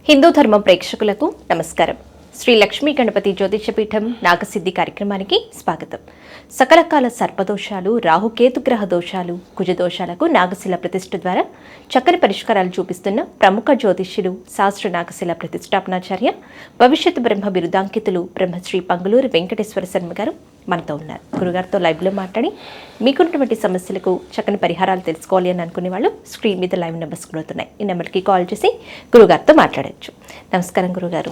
హిందూ ధర్మం ప్రేక్షకులకు నమస్కారం. శ్రీ లక్ష్మీ గణపతి జ్యోతిషపీఠం నాగసిద్ధి కార్యక్రమానికి స్వాగతం. సకలకాల సర్పదోషాలు, రాహుకేతు గ్రహ దోషాలు, కుజదోషాలకు నాగశిల ప్రతిష్ఠ ద్వారా చక్కని పరిష్కారాలు చూపిస్తున్న ప్రముఖ జ్యోతిష్యులు, శాస్త్ర నాగశిల ప్రతిష్టాపనాచార్య, భవిష్యత్ బ్రహ్మ బిరుదాంకితులు బ్రహ్మశ్రీ పంగులూరు వెంకటేశ్వర శర్మ గారు మనతో ఉన్నారు. గురుగారితో లైవ్లో మాట్లాడి మీకున్నటువంటి సమస్యలకు చక్కని పరిహారాలు తెలుసుకోవాలి అని అనుకునే వాళ్ళు స్క్రీన్ మీద లైవ్ నెంబర్స్ కూడా అవుతున్నాయి. ఈ నెంబర్కి కాల్ చేసి గురుగారితో మాట్లాడచ్చు. నమస్కారం గురుగారు.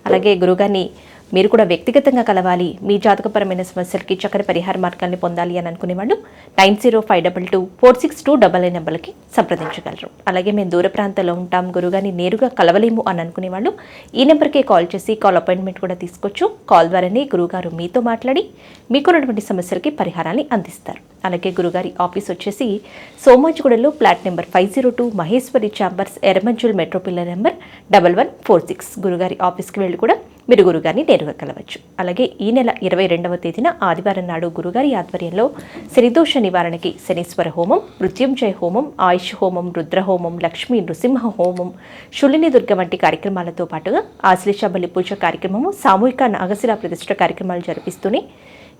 అలాగే గురుగారిని మీరు కూడా వ్యక్తిగతంగా కలవాలి, మీ జాతకపరమైన సమస్యలకి చక్కని పరిహార మార్గాల్ని పొందాలి అని అనుకునే వాళ్ళు 9052246299 నెంబర్కి సంప్రదించగలరు. అలాగే మేము దూర ప్రాంతాల్లో ఉంటాం, గురుగారిని నేరుగా కలవలేము అని అనుకునే వాళ్ళు ఈ నెంబర్కే కాల్ చేసి కాల్ అపాయింట్మెంట్ కూడా తీసుకోవచ్చు. కాల్ ద్వారానే గురుగారు మీతో మాట్లాడి మీకున్నటువంటి సమస్యలకి పరిహారాన్ని అందిస్తారు. అలాగే గురుగారి ఆఫీస్ వచ్చేసి సోమాజిగూడలో flat number 502, Maheshwari chambers, Erramanzil metro pillar number 1146. గురుగారి ఆఫీస్కి వెళ్ళి కూడా మీరు గురుగారిని నేరుగా కలవచ్చు. అలాగే ఈ నెల 22వ తేదీన ఆదివారం నాడు గురుగారి ఆధ్వర్యంలో శనిదోష నివారణకి శనీశ్వర హోమం, మృత్యుంజయ హోమం, ఆయుష్ హోమం, రుద్రహోమం, లక్ష్మీ నృసింహ హోమం, శులిని దుర్గ వంటి కార్యక్రమాలతో పాటుగా ఆశ్లేష బలి పూజ కార్యక్రమము, సామూహిక నాగశిల ప్రతిష్ఠ కార్యక్రమాలు జరిపిస్తూనే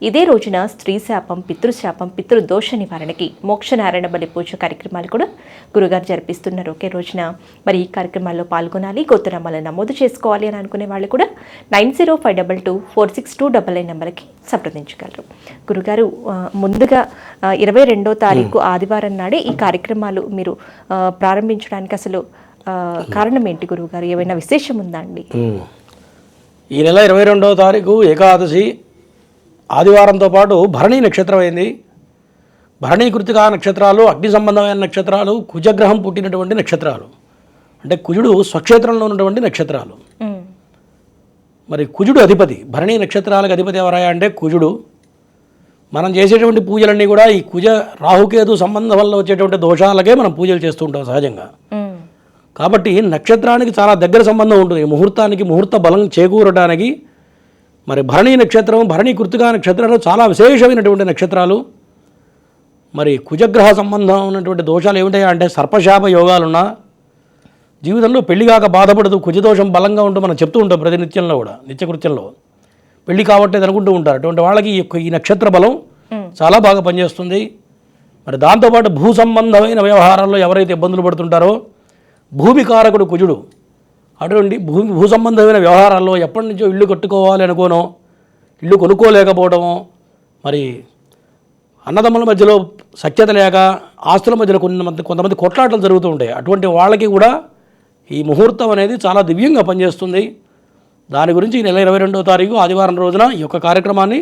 ఇదే రోజున స్త్రీ శాపం, పితృశాపం, పితృదోష నివారణకి మోక్షనారాయణ బలి పూజ కార్యక్రమాలు కూడా గురుగారు జరిపిస్తున్నారు ఒకే రోజున. మరి ఈ కార్యక్రమాల్లో పాల్గొనాలి, గోత్రనామాలను నమోదు చేసుకోవాలి అని అనుకునే వాళ్ళు కూడా 9052246299 నెంబర్కి సంప్రదించగలరు. గురుగారు, ముందుగా 22వ తారీఖు ఆదివారం నాడే ఈ కార్యక్రమాలు మీరు ప్రారంభించడానికి అసలు కారణం ఏంటి గురుగారు? ఏమైనా విశేషం ఉందా అండి? ఈ నెల 22వ తారీఖు ఏకాదశి ఆదివారంతో పాటు భరణి నక్షత్రం అయింది. భరణి కృతికా నక్షత్రాలు అగ్ని సంబంధమైన నక్షత్రాలు, కుజగ్రహం పుట్టినటువంటి నక్షత్రాలు, అంటే కుజుడు స్వక్షేత్రంలో ఉన్నటువంటి నక్షత్రాలు. మరి కుజుడు అధిపతి, భరణి నక్షత్రాలకు అధిపతి ఎవరాయా అంటే కుజుడు. మనం చేసేటువంటి పూజలన్నీ కూడా ఈ కుజ రాహుకేతు సంబంధం వల్ల వచ్చేటువంటి దోషాలకే మనం పూజలు చేస్తూ ఉంటాం సహజంగా. కాబట్టి నక్షత్రానికి చాలా దగ్గర సంబంధం ఉంటుంది. ముహూర్తానికి ముహూర్త బలం చేకూరడానికి మరి భరణి నక్షత్రం, భరణి కృతికా నక్షత్రాలు చాలా విశేషమైనటువంటి నక్షత్రాలు. మరి కుజగ్రహ సంబంధం ఉన్నటువంటి దోషాలు ఏమిటాయా అంటే సర్పశాప యోగాలున్నా, జీవితంలో పెళ్లి కాక బాధపడుతూ కుజదోషం బలంగా ఉంటూ మనం చెప్తూ ఉంటాం ప్రతినిత్యంలో కూడా, నిత్యకృత్యంలో పెళ్లి కావట్లేదు అనుకుంటూ ఉంటారు. అటువంటి వాళ్ళకి ఈ నక్షత్ర బలం చాలా బాగా పనిచేస్తుంది. మరి దాంతోపాటు భూ సంబంధమైన వ్యవహారాల్లో ఎవరైతే ఇబ్బందులు పడుతుంటారో, భూమికారకుడు కుజుడు, అటువంటి భూ సంబంధమైన వ్యవహారాల్లో ఎప్పటి నుంచో ఇల్లు కట్టుకోవాలి అనుకోనో ఇల్లు కొనుక్కోలేకపోవడమో, మరి అన్నదమ్ముల మధ్యలో సఖ్యత లేక ఆస్తుల మధ్యలో కొంతమంది కొట్లాటలు జరుగుతూ ఉంటాయి. అటువంటి వాళ్ళకి కూడా ఈ ముహూర్తం అనేది చాలా దివ్యంగా పనిచేస్తుంది. దాని గురించి ఈ నెల 22వ తారీఖు ఆదివారం రోజున ఈ యొక్క కార్యక్రమాన్ని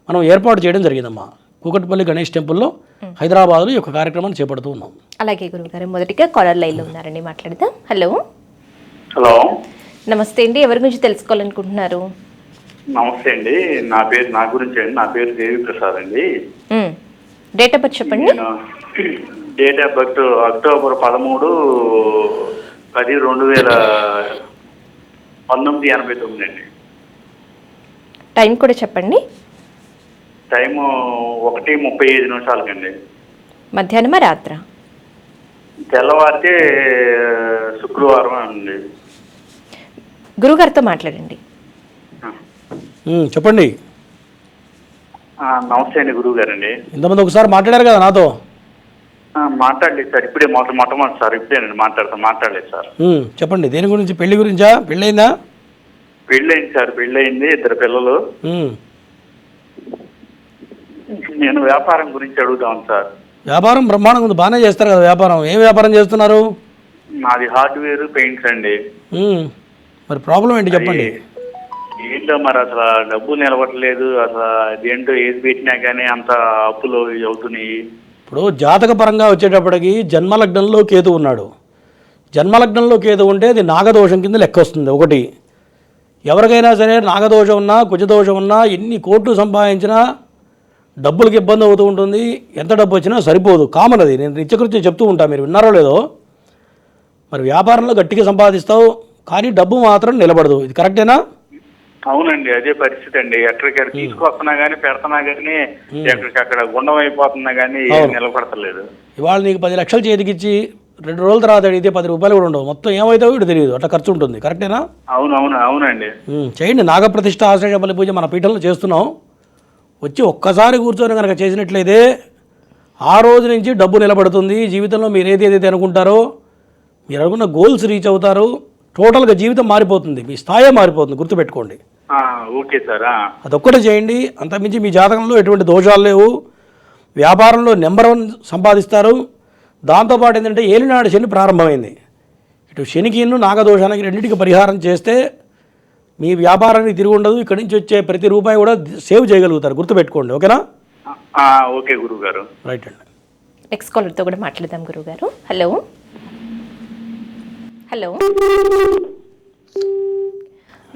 మనం ఏర్పాటు చేయడం జరిగిందమ్మా. కూకట్పల్లి గణేష్ టెంపుల్లో హైదరాబాద్లో ఈ యొక్క కార్యక్రమాన్ని చేపడుతూ ఉన్నాం. అలాగే గురుగారు, మొదటిగా కాలర్ లైన్లో ఉన్నారండి, మాట్లాడదాం. హలో. హలో, నమస్తే అండి. ఎవరి గురించి తెలుసుకోవాలనుకుంటున్నారు? నమస్తే అండి. నా గురించి అండి. నా పేరు దేవి ప్రసాద్ అండి. డేట్ ఆఫ్ బర్త్ చెప్పండి. డేట్ ఆఫ్ బర్త్ అక్టోబర్ 13/10/1989 అండి. టైం కూడా చెప్పండి. టైము 1:35 మధ్యాహ్నమా రాత్రా? తెల్లవారితే శుక్రవారం అండి. గురుగారితో మాట్లాడండి. చెప్పండి. నమస్తే అండి గురువు గారండి. ఇంతమంది ఒకసారి మాట్లాడారు కదా నాతో? మాట్లాడలేదు సార్, ఇప్పుడే మొట్టమొదటి సార్, ఇప్పుడేనండి మాట్లాడలేదు సార్. చెప్పండి, దేని గురించి? పెళ్లి గురించా? పెళ్ళయిందా? పెళ్ళయింది సార్, పెళ్ళయింది, 2 పిల్లలు. నేను వ్యాపారం గురించి అడుగుతాను సార్. వ్యాపారం బ్రహ్మాండంగా ఉంది, బాగానే చేస్తారు కదా వ్యాపారం. ఏం వ్యాపారం చేస్తున్నారు? నాది హార్డ్వేర్, పెయింట్స్ అండి. మరి ప్రాబ్లం ఏంటి చెప్పండి. ఏంటో మరి అసలు డబ్బు నిలబడలేదు, అసలు ఏంటో ఏది పెట్టినా కానీ అంత అప్పులు అవుతున్నాయి. ఇప్పుడు జాతక పరంగా వచ్చేటప్పటికి జన్మలగ్నంలో కేతు ఉన్నాడు. జన్మలగ్నంలో కేతు ఉంటే అది నాగదోషం కింద లెక్క వస్తుంది. ఒకటి, ఎవరికైనా సరే నాగదోషం ఉన్నా, కుజదోషం ఉన్నా, ఎన్ని కోట్లు సంపాదించినా డబ్బులకి ఇబ్బంది అవుతూ ఉంటుంది. ఎంత డబ్బు వచ్చినా సరిపోదు, కామన్ అది. నేను నిత్యకృత్యం చెప్తూ ఉంటాను, మీరు విన్నారో లేదో. మరి వ్యాపారంలో గట్టిగా సంపాదిస్తావు కానీ డబ్బు మాత్రం నిలబడదు. ఇది కరెక్టేనా? అవునండి, అదే పరిస్థితి అండి. ఎక్కడికి తీసుకొస్తున్నా కానీ పెడుతున్నా కానీ ఎక్కడికక్కడ గుండం అయిపోతున్నా కానీ నిలబడతలేదు. ఇవాళ నీకు 10 లక్షలు చేతికిచ్చి 2 రోజుల తర్వాత అడిగితే 10 రూపాయలు కూడా ఉండవు. మొత్తం ఏమవుతావో వీడు తెలియదు, అట్లా ఖర్చు ఉంటుంది. కరెక్టేనా? అవునండి. చేయండి. నాగప్రతిష్ఠ ఆశ్రయ బలి పూజ మన పీఠంలో చేస్తున్నాం. వచ్చి ఒక్కసారి కూర్చొని కనుక చేసినట్లయితే ఆ రోజు నుంచి డబ్బు నిలబడుతుంది. జీవితంలో మీరు ఏదైతే అనుకుంటారో, మీరు అనుకున్న గోల్స్ రీచ్ అవుతారు. టోటల్గా జీవితం మారిపోతుంది, మీ స్థాయి మారిపోతుంది. గుర్తుపెట్టుకోండి. Okay sir. అదొక్కటే చేయండి. అంతకుమించి మీ జాతకంలో ఎటువంటి దోషాలు లేవు. వ్యాపారంలో నెంబర్ 1 సంపాదిస్తారు. దాంతోపాటు ఏంటంటే ఏలినాడు శని ప్రారంభమైంది. ఇటు శనికి నాగదోషానికి రెండింటికి పరిహారం చేస్తే మీ వ్యాపారానికి తిరిగి ఉండదు. ఇక్కడి నుంచి వచ్చే ప్రతి రూపాయి కూడా సేవ్ చేయగలుగుతారు. గుర్తుపెట్టుకోండి. ఓకేనా? ఓకే గురువుగారు. రైట్ అండి. నెక్స్ట్ కాలర్తో కూడా మాట్లాడదాం గురువుగారు. హలో హలో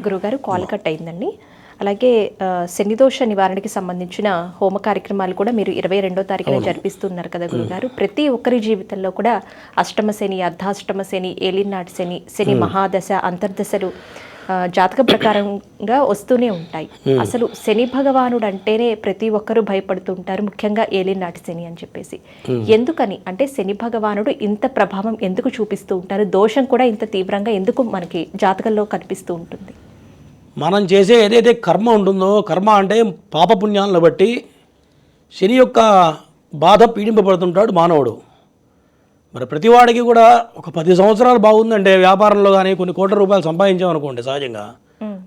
గురువుగారు, కాల్ కట్ అయిందండి. అలాగే శనిదోష నివారణకి సంబంధించిన హోమ కార్యక్రమాలు కూడా మీరు 22వ తారీఖున జరిపిస్తున్నారు కదా గురుగారు. ప్రతి ఒక్కరి జీవితంలో కూడా అష్టమ శని, అర్ధాష్టమ శని, ఏలినాటి శని, శని మహాదశ, అంతర్దశలు జాతక ప్రకారంగా వస్తూనే ఉంటాయి. అసలు శని భగవానుడు అంటేనే ప్రతి ఒక్కరూ భయపడుతుంటారు, ముఖ్యంగా ఏలినాటి శని అని చెప్పేసి. ఎందుకని అంటే శని భగవానుడు ఇంత ప్రభావం ఎందుకు చూపిస్తూ ఉంటారు? దోషం కూడా ఇంత తీవ్రంగా ఎందుకు మనకి జాతకంలో కనిపిస్తూ ఉంటుంది? మనం చేసే ఏదైతే కర్మ ఉంటుందో, కర్మ అంటే పాపపుణ్యాలను బట్టి శని యొక్క బాధ పీడింపబడుతుంటాడు మానవుడు. మరి ప్రతివాడికి కూడా ఒక 10 సంవత్సరాలు బాగుందంటే వ్యాపారంలో కానీ కొన్ని కోట్ల రూపాయలు సంపాదించామనుకోండి, సహజంగా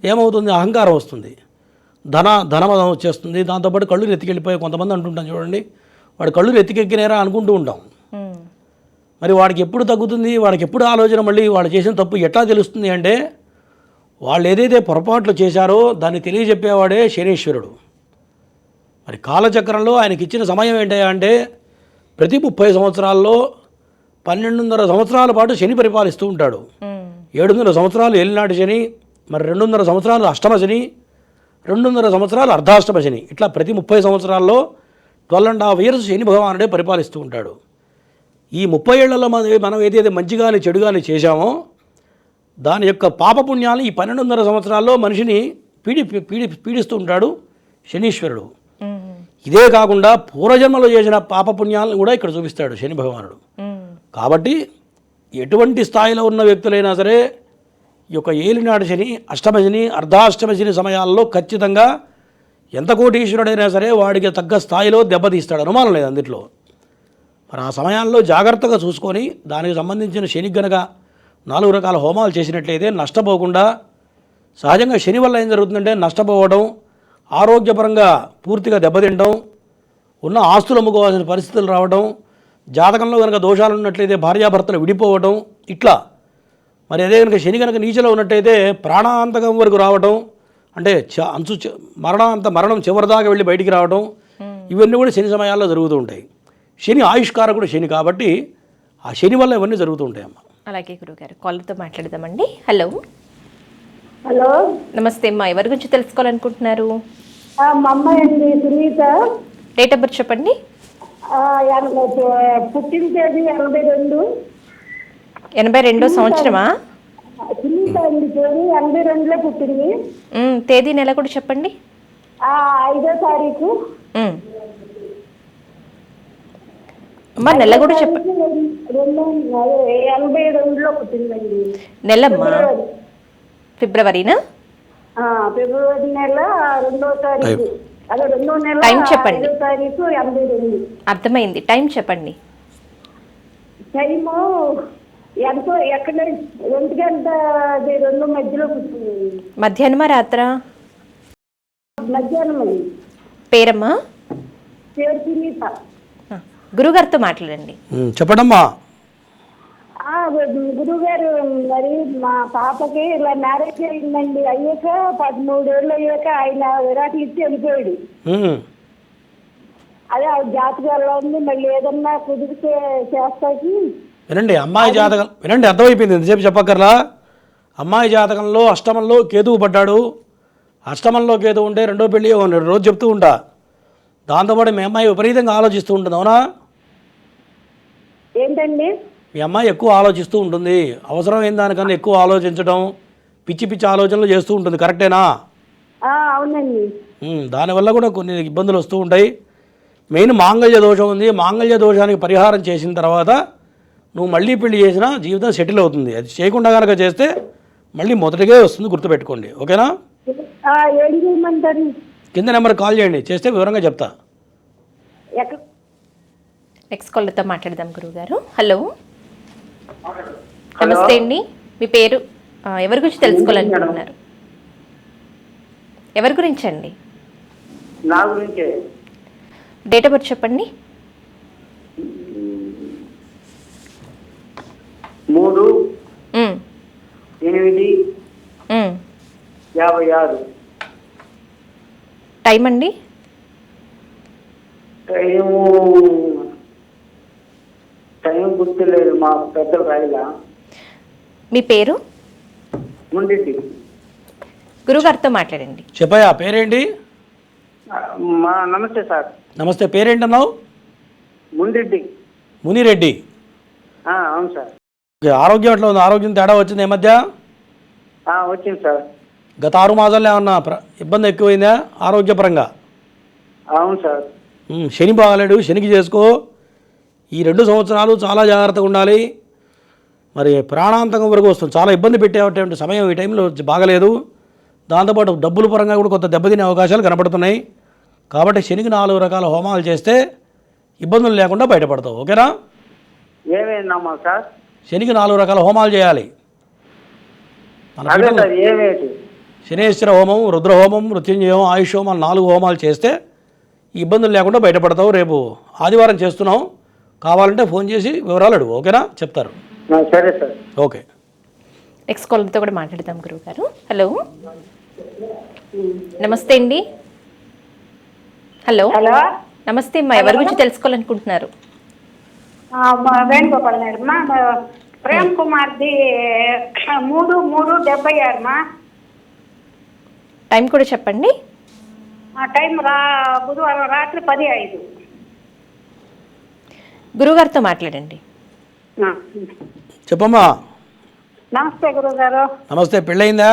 ఏమవుతుంది? అహంకారం వస్తుంది, ధనమదం వచ్చేస్తుంది. దాంతోపాటు కళ్ళు ఎత్తికెళ్ళిపోయి కొంతమంది అంటుంటాం చూడండి, వాడు కళ్ళు ఎత్తికెక్కినేరా అనుకుంటూ ఉంటాం. మరి వాడికి ఎప్పుడు తగ్గుతుంది? వాడికి ఎప్పుడు ఆలోచన మళ్ళీ వాడు చేసిన తప్పు ఎట్లా తెలుస్తుంది అంటే, వాళ్ళు ఏదైతే పొరపాట్లు చేశారో దాన్ని తెలియజెప్పేవాడే శనీశ్వరుడు. మరి కాలచక్రంలో ఆయనకి ఇచ్చిన సమయం ఏంటంటే అంటే ప్రతి 30 సంవత్సరాల్లో 12.5 సంవత్సరాల పాటు శని పరిపాలిస్తూ ఉంటాడు. 7.5 సంవత్సరాలు ఏలినాటి శని, మరి 2.5 సంవత్సరాలు అష్టమ శని, 2.5 సంవత్సరాలు అర్ధాష్టమ శని. ఇట్లా ప్రతి 30 సంవత్సరాల్లో 12.5 years శని భగవానుడే పరిపాలిస్తూ ఉంటాడు. ఈ 30 ఏళ్లలో మనం ఏదైతే మంచి కానీ చెడు కానీ చేశామో దాని యొక్క పాపపుణ్యాలు ఈ 12.5 సంవత్సరాల్లో మనిషిని పీడిస్తూ ఉంటాడు శనీశ్వరుడు. ఇదే కాకుండా పూర్వజన్మలో చేసిన పాపపుణ్యాలను కూడా ఇక్కడ చూపిస్తాడు శని భగవానుడు. కాబట్టి ఎటువంటి స్థాయిలో ఉన్న వ్యక్తులైనా సరే ఈ యొక్క ఏలినాడు శని, అష్టమ శని, అర్ధాష్టమ శని సమయాల్లో ఖచ్చితంగా ఎంత కోటీశ్వరుడైనా సరే వాడికి తగ్గ స్థాయిలో దెబ్బతీస్తాడు, అనుమానం లేదు అందులో. మరి ఆ సమయాల్లో జాగ్రత్తగా చూసుకొని దానికి సంబంధించిన శని గనక 4 రకాల హోమాలు చేసినట్లయితే నష్టపోకుండా, సహజంగా శని వల్ల ఏం జరుగుతుందంటే నష్టపోవడం, ఆరోగ్యపరంగా పూర్తిగా దెబ్బతింటం, ఉన్న ఆస్తులు అమ్ముకోవాల్సిన పరిస్థితులు రావడం, జాతకంలో కనుక దోషాలు ఉన్నట్లయితే భార్యాభర్తలు విడిపోవడం, ఇట్లా. మరి అదే కనుక శని కనుక నీచలో ఉన్నట్టయితే ప్రాణాంతకం వరకు రావడం, అంటే మరణం చివరిదాకా వెళ్ళి బయటికి రావడం, ఇవన్నీ కూడా శని సమయాల్లో జరుగుతూ ఉంటాయి. శని ఆయుష్కారకుడు శని కాబట్టి ఆ శని వల్ల ఇవన్నీ జరుగుతూ ఉంటాయమ్మా. అలాగే గురుగారు, కాలర్తో మాట్లాడదామండి. హలో హలో, నమస్తే అమ్మా, ఎవరి గురించి తెలుసుకోవాలనుకుంటున్నారు? మా అమ్మాయి అండి సునీత. డేట్ ఆఫ్ బర్త్ చెప్పండి. పుట్టిన తేదీ 82. 82వ సంవత్సరమా? సునీత అండి పేరు. 82లో పుట్టింది. తేదీ నెల కూడా చెప్పండి. 5వ తారీఖు. అమ్మా నెల కూడా చెప్పండి. 82లో పుట్టిందండి. నెలమ్మా? ఫిబ్రవరినా? ఫిబ్రవరి నెల 2వ తారీఖు. అదే 2వ నెల టైం చెప్పండి. 5వ తారీఖు 82. అర్థమైంది, టైం చెప్పండి. టైము ఎంతో ఎక్కడ 1 గంట 2 మధ్యలో పుట్టింది. మధ్యాహ్నమా రాత్రా? మధ్యాహ్నం. పేరమ్మా? పేరు సునీత. గురుగారితో మాట్లాడండి. చెప్పడమ్మా. గురుగారు, మరి మా పాపకి ఇలా మ్యారేజ్ అయిందండి. అయ్యాక 13 ఏళ్ళు అయ్యాక ఆయన విరాట్లు ఇచ్చి వెళ్ళిపోయాడు. అదే ఆ జాతకాల్లో ఉంది. మళ్ళీ ఏదన్నా కుదిరితే చేస్తాకి. వినండి అమ్మాయి జాతకం వినండి, అర్థమైపోయింది. ఎంతసేపు చెప్పక్కర్లా. అమ్మాయి జాతకంలో అష్టమంలో కేతువు పడ్డాడు. అష్టమంలో కేతువు ఉంటే 2వ పెళ్ళి రోజు చెప్తూ ఉంటా. దాంతోపాటు మీ అమ్మాయి విపరీతంగా ఆలోచిస్తూ ఉంటుంది, అవునా? ఏంటండి? మీ అమ్మాయి ఎక్కువ ఆలోచిస్తూ ఉంటుంది. అవసరమైన దానికన్నా ఎక్కువ ఆలోచించడం, పిచ్చి పిచ్చి ఆలోచనలు చేస్తూ ఉంటుంది. కరెక్టేనా? అవునండి. దానివల్ల కూడా కొన్ని ఇబ్బందులు వస్తూ ఉంటాయి. మెయిన్ మాంగళ్య దోషం ఉంది. మాంగళ్య దోషానికి పరిహారం చేసిన తర్వాత నువ్వు మళ్ళీ పెళ్లి చేసినా జీవితం సెటిల్ అవుతుంది. అది చేయకుండా కనుక చేస్తే మళ్ళీ మొదటిగా వస్తుంది, గుర్తుపెట్టుకోండి. ఓకేనా? ఏం చేయమంటారు? కింద నెంబర్ కాల్ చేయండి, చేస్తే వివరంగా చెప్తా. ఎక్కడ? నెక్స్ట్ కాల్తో మాట్లాడదాం గురువుగారు. హలో, నమస్తే అండి. మీ పేరు, ఎవరి గురించి తెలుసుకోవాలనుకుంటున్నారు? ఎవరి గురించి అండి? నా గురించే. డేట్ ఆఫ్ బర్త్ చెప్పండి. 3/8/56. టైం అండి? టైం గుర్తులేదు, మా పెద్దలు రాయిలా. మీ పేరు? ముండిటి. గురుగారితో మాట్లాడండి. చెప్పయ్యా, పేరేంటి? నమస్తే సార్. నమస్తే, పేరేంటన్నావు? ముండిటి. మునిరెడ్డి. అవును సార్. ఓకే, ఆరోగ్యం ఎట్లా ఉంది? ఆరోగ్యం తేడా వచ్చింది ఈ మధ్య? వచ్చింది సార్. గత 6 మాసాల్లో ఏమన్నా ఇబ్బంది ఎక్కువైందా ఆరోగ్యపరంగా? అవును సార్. శని బాగాలేడు, శనికి చేసుకో. ఈ 2 సంవత్సరాలు చాలా జాగ్రత్తగా ఉండాలి. మరి ప్రాణాంతకం వరకు వస్తుంది, చాలా ఇబ్బంది పెట్టేటువంటి సమయం ఈ టైంలో బాగలేదు. దాంతోపాటు డబ్బుల పరంగా కూడా కొంత దెబ్బతినే అవకాశాలు కనపడుతున్నాయి. కాబట్టి శనికి 4 రకాల హోమాలు చేస్తే ఇబ్బందులు లేకుండా బయటపడతావు. ఓకేనా? ఏమేనమ్మా సార్? శనికి 4 రకాల హోమాలు చేయాలి. మన శనేశ్వర హోమం, రుద్రహోమం, మృత్యుంజయం, ఆయుష్ హోమం 4 హోమాలు చేస్తే ఈ ఇబ్బందులు లేకుండా బయటపడతావు. రేపు ఆదివారం చేస్తున్నాం, కావాలంటే ఫోన్ చేసి వివరాలు అడుగు. ఓకేనా? చెప్తారు. సరే సార్. ఓకే. నెక్స్ట్ కాల్తో కూడా మాట్లాడదాం గురువుగారు. హలో, నమస్తే అండి. హలో. హలో, నమస్తే అమ్మా, ఎవరి గురించి తెలుసుకోవాలనుకుంటున్నారు? వేణుగోపాల్ నాయుడు అమ్మా. ప్రేమ్ కుమార్ది 3/3/76 అమ్మా. టైం కూడా చెప్పండి. టైం బుధవారం రాత్రి 10:05. గురుగారితో మాట్లాడండి. చెప్పమ్మా. నమస్తే గురుగారు. నమస్తే, పెళ్ళయిందా?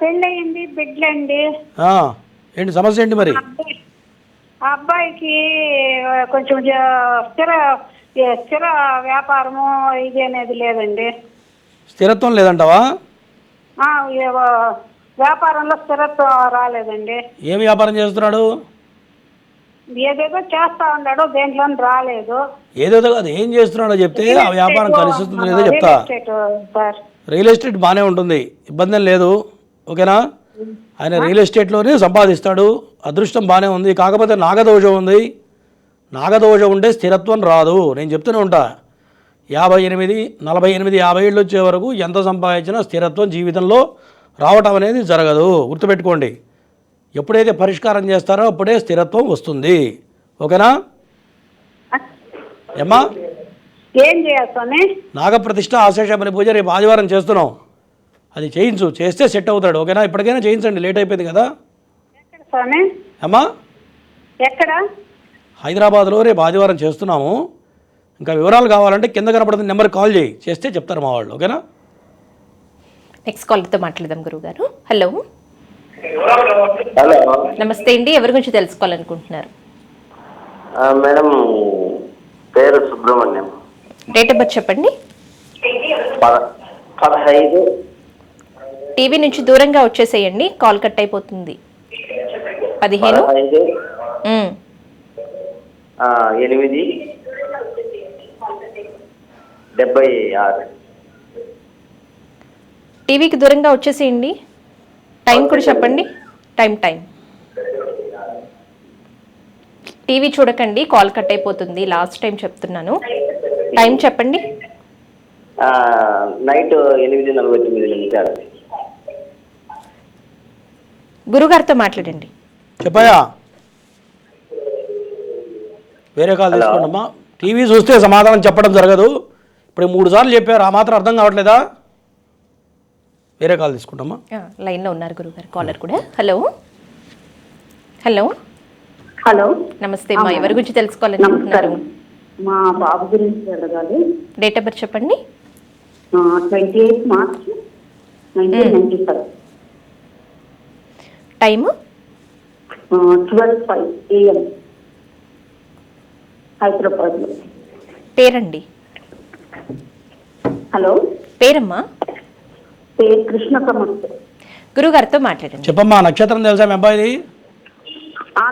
పెళ్ళయింది, బిడ్డలండి. ఏంటి సమస్య ఏంటి మరి? ఆ అబ్బాయికి కొంచెం స్థిర వ్యాపారము ఇది అనేది లేదండి. స్థిరత్వం లేదంటావా? వ్యాపారంలో స్థిరత్వం రాలేదండి. ఏం వ్యాపారం చేస్తున్నాడు? ఏదేదో చేస్తా ఉన్నాడు, దేంట్లో రాలేదు. ఏదేదో కాదు, ఏం చేస్తున్నాడో చెప్తే ఆ వ్యాపారం కలిసి వస్తుందో లేదో చెప్తా. రియల్ ఎస్టేట్ బాగానే ఉంటుంది, ఇబ్బంది లేదు. ఓకేనా? ఆయన రియల్ ఎస్టేట్లోనే సంపాదిస్తాడు, అదృష్టం బాగానే ఉంది. కాకపోతే నాగదోషం ఉంది. నాగదోషం ఉంటే స్థిరత్వం రాదు. నేను చెప్తూనే ఉంటా, 58, 48, 50 ఏళ్ళు వచ్చే వరకు ఎంత సంపాదించినా స్థిరత్వం జీవితంలో రావటం అనేది జరగదు. గుర్తుపెట్టుకోండి. ఎప్పుడైతే పరిష్కారం చేస్తారో అప్పుడే స్థిరత్వం వస్తుంది. ఓకేనా? ఏమ్మా, ఏం చేయాలి? నాగప్రతిష్ఠ, ఆశేషపని పూజ రేపు ఆదివారం చేస్తున్నాం, అది చేయించు. చేస్తే సెట్ అవుతాడు. ఓకేనా? ఇప్పటికైనా చేయించండి, లేట్ అయిపోయింది కదా. అమ్మా, ఎక్కడ? హైదరాబాద్లో రేపు ఆదివారం చేస్తున్నాము. ఇంకా వివరాలు కావాలంటే కింద కనపడుతున్న నెంబర్కి కాల్ చేయి, చేస్తే చెప్తారు మా వాళ్ళు. ఓకేనా? నెక్స్ట్ కాల్తో మాట్లాడదాం గురువుగారు. హలో. హలో, నమస్తే అండి. ఎవరి గురించి తెలుసుకోవాలనుకుంటున్నారు? మేడం, పేరు సుబ్రహ్మణ్యం. డేట్ ఆఫ్ బర్త్ చెప్పండి. 15. టీవీ నుంచి దూరంగా వచ్చేసేయండి, కాల్ కట్ అయిపోతుంది. 15 8/76. టీవీకి దూరంగా వచ్చేసేయండి. టైం కూడా చెప్పండి. టైం టీవీ చూడకండి, కాల్ కట్ అయిపోతుంది. లాస్ట్ టైం చెప్తున్నాను, టైం చెప్పండి. నైట్ 8:49. గురుగారితో మాట్లాడండి. చెప్పయా. వేరే కాల్ తీసుకోండమ్మా. టీవీ చూస్తే సమాధానం చెప్పడం జరగదు. ఇప్పుడు 3 సార్లు చెప్పారు, ఆ మాత్రం అర్థం కావట్లేదా? వేరే కాల్ తీసుకుంటామా? లైన్లో ఉన్నారు గురుగారు, కాలర్ కూడా. హలో. హలో. హలో, నమస్తే అమ్మా, ఎవరి గురించి తెలుసుకోవాలనుకుంటున్నారు? మా బాబు గురించి అడగాలి. డేట్ ఆఫ్ బర్త్ చెప్పండి. 28 మార్చ్ 1995. టైము 12:05 AM, హైదరాబాద్లో. పేరండి? హలో, పేరమ్మా? పేరు కృష్ణకమస్తు. గురుగారితో మాట్లాడండి. చెప్పమ్మా, నక్షత్రం తెలుసా మీ అబ్బాయిది?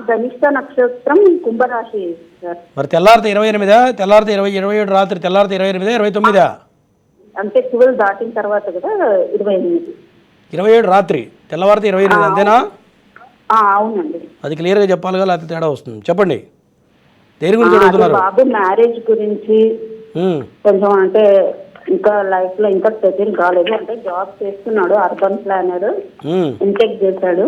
ధనిష్ట నక్షత్రం, కుంభరాశి సార్. మరి తెల్లారితే 28, తెల్లారితే 27 రాత్రి, తెల్లారితే 28, 29? అంటే 12 దాటిన తర్వాత కదా 28. 27 రాత్రి, తెల్లవారితే 28, అంతేనా? అవునండి. అది క్లియర్గా చెప్పాలి కదా, లేకపోతే తేడా వస్తుంది. చెప్పండి, దేని గురించి అడుగుతున్నారు? బాబు మ్యారేజ్ గురించి కొంచెం, అంటే ఇంకా లైఫ్ లో ఇంకా సెటిల్ కాలేదు. అంటే జాబ్ చేస్తున్నాడు, అర్బన్ ప్లానర్, ఇంటెక్ చేశాడు.